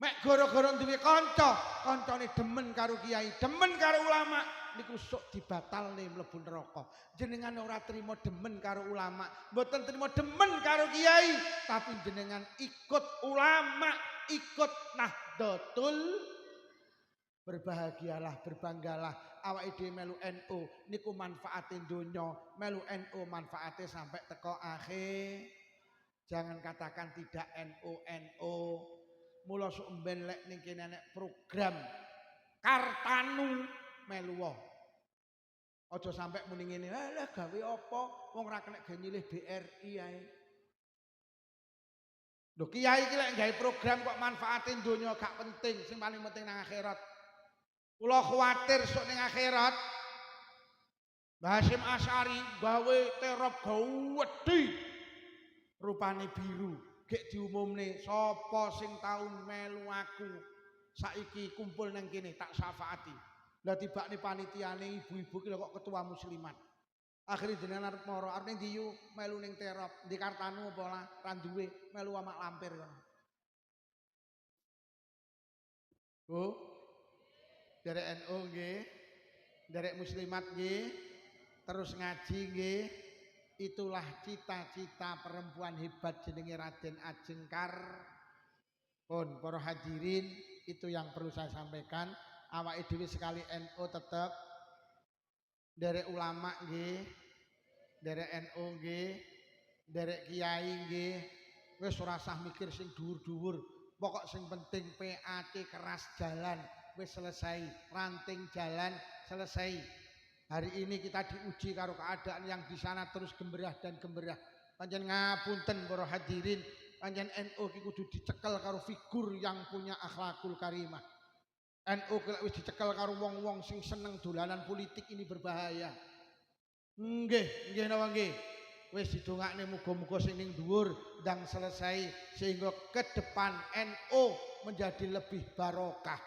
Mek gara-gara duwe kanca, kancane demen karo kiai, demen karo ulama, niku sok dibatalne mlebu neraka. Jenengan ora trima demen karo ulama, mboten trima demen karo kiai, tapi jenengan ikut ulama, ikut Nahdlatul. Berbahagialah, berbanggalah awake dhewe melu NU niku manfaate donya, melu NU manfaate sampai teko akhir. Jangan katakan tidak NU. Mula sok mben lek ning kene nek program Kartanu melu wae. Aja sampai muni ngene, "Alah gawe apa? Wong ora kena nyilih BRI ae." Lho kiai iki lek gawe program kok manfaatin donya gak penting, sing paling penting nang akhirat. Kula kuwatir sok ning akhirat Mbah Hasyim Asy'ari gawe terop gawedhi rupane biru. Gek diumumne sapa sing tau melu aku saiki kumpul nang kene tak syafaati. Lah tibakne panitiane ibu-ibu ki kok ketua muslimat. Akhire jenengan arep mara arep ning ndi melu ning terop di Kartanu apa lah ra duwe melu amak lampir kono. Bu, derek NU nggih, derek muslimat nggih, terus ngaji nggih. Itulah cita-cita perempuan hebat jenenge Raden Ajeng Pun para hadirin, itu yang perlu saya sampaikan. Awake dhewe sekali NU tetap derek ulama nggih, derek NU nggih, derek kiai nggih, wis ora usah mikir sing dhuwur-dhuwur. Pokok sing penting PAT keras jalan, wis selesai, ranting jalan selesai. Hari ini kita diuji karo keadaan yang di sana terus gemberah dan gemberah. Panjen ngapunten para hadirin, panjen NU ki kudu dicekel karo figur yang punya akhlakul karimah. NU wis dicekel karo wong-wong sing seneng dolanan politik ini berbahaya. Nggih napa nggih. Wis didongakne muga-muga sing ning dhuwur ndang selesai sehingga ke depan NU menjadi lebih barokah.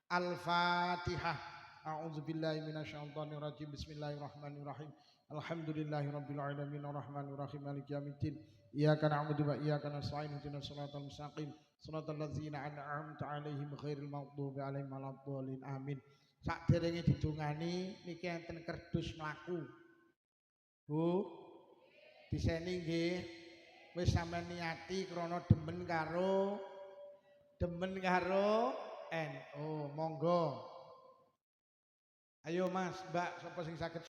Al-Fatihah. A'udzubillahi minasyaitonir rajim. Bismillahirrahmanirrahim. Alhamdulillahirabbil alamin arrahmanir rahim maliki yaumiddin. Iyyaka na'budu wa iyyaka nasta'in ihdinas siratal mustaqim. Shiratal ladzina an'amta 'alaihim ghairil maghdubi 'alaihim waladdallin. Amin. Sakderenge didongani niki enten kerdus mlaku. Bu, diseni nggih. Wis sampeyan niati krana demen karo NU. Monggo. Ayo Mas, Mbak, sapa sing saged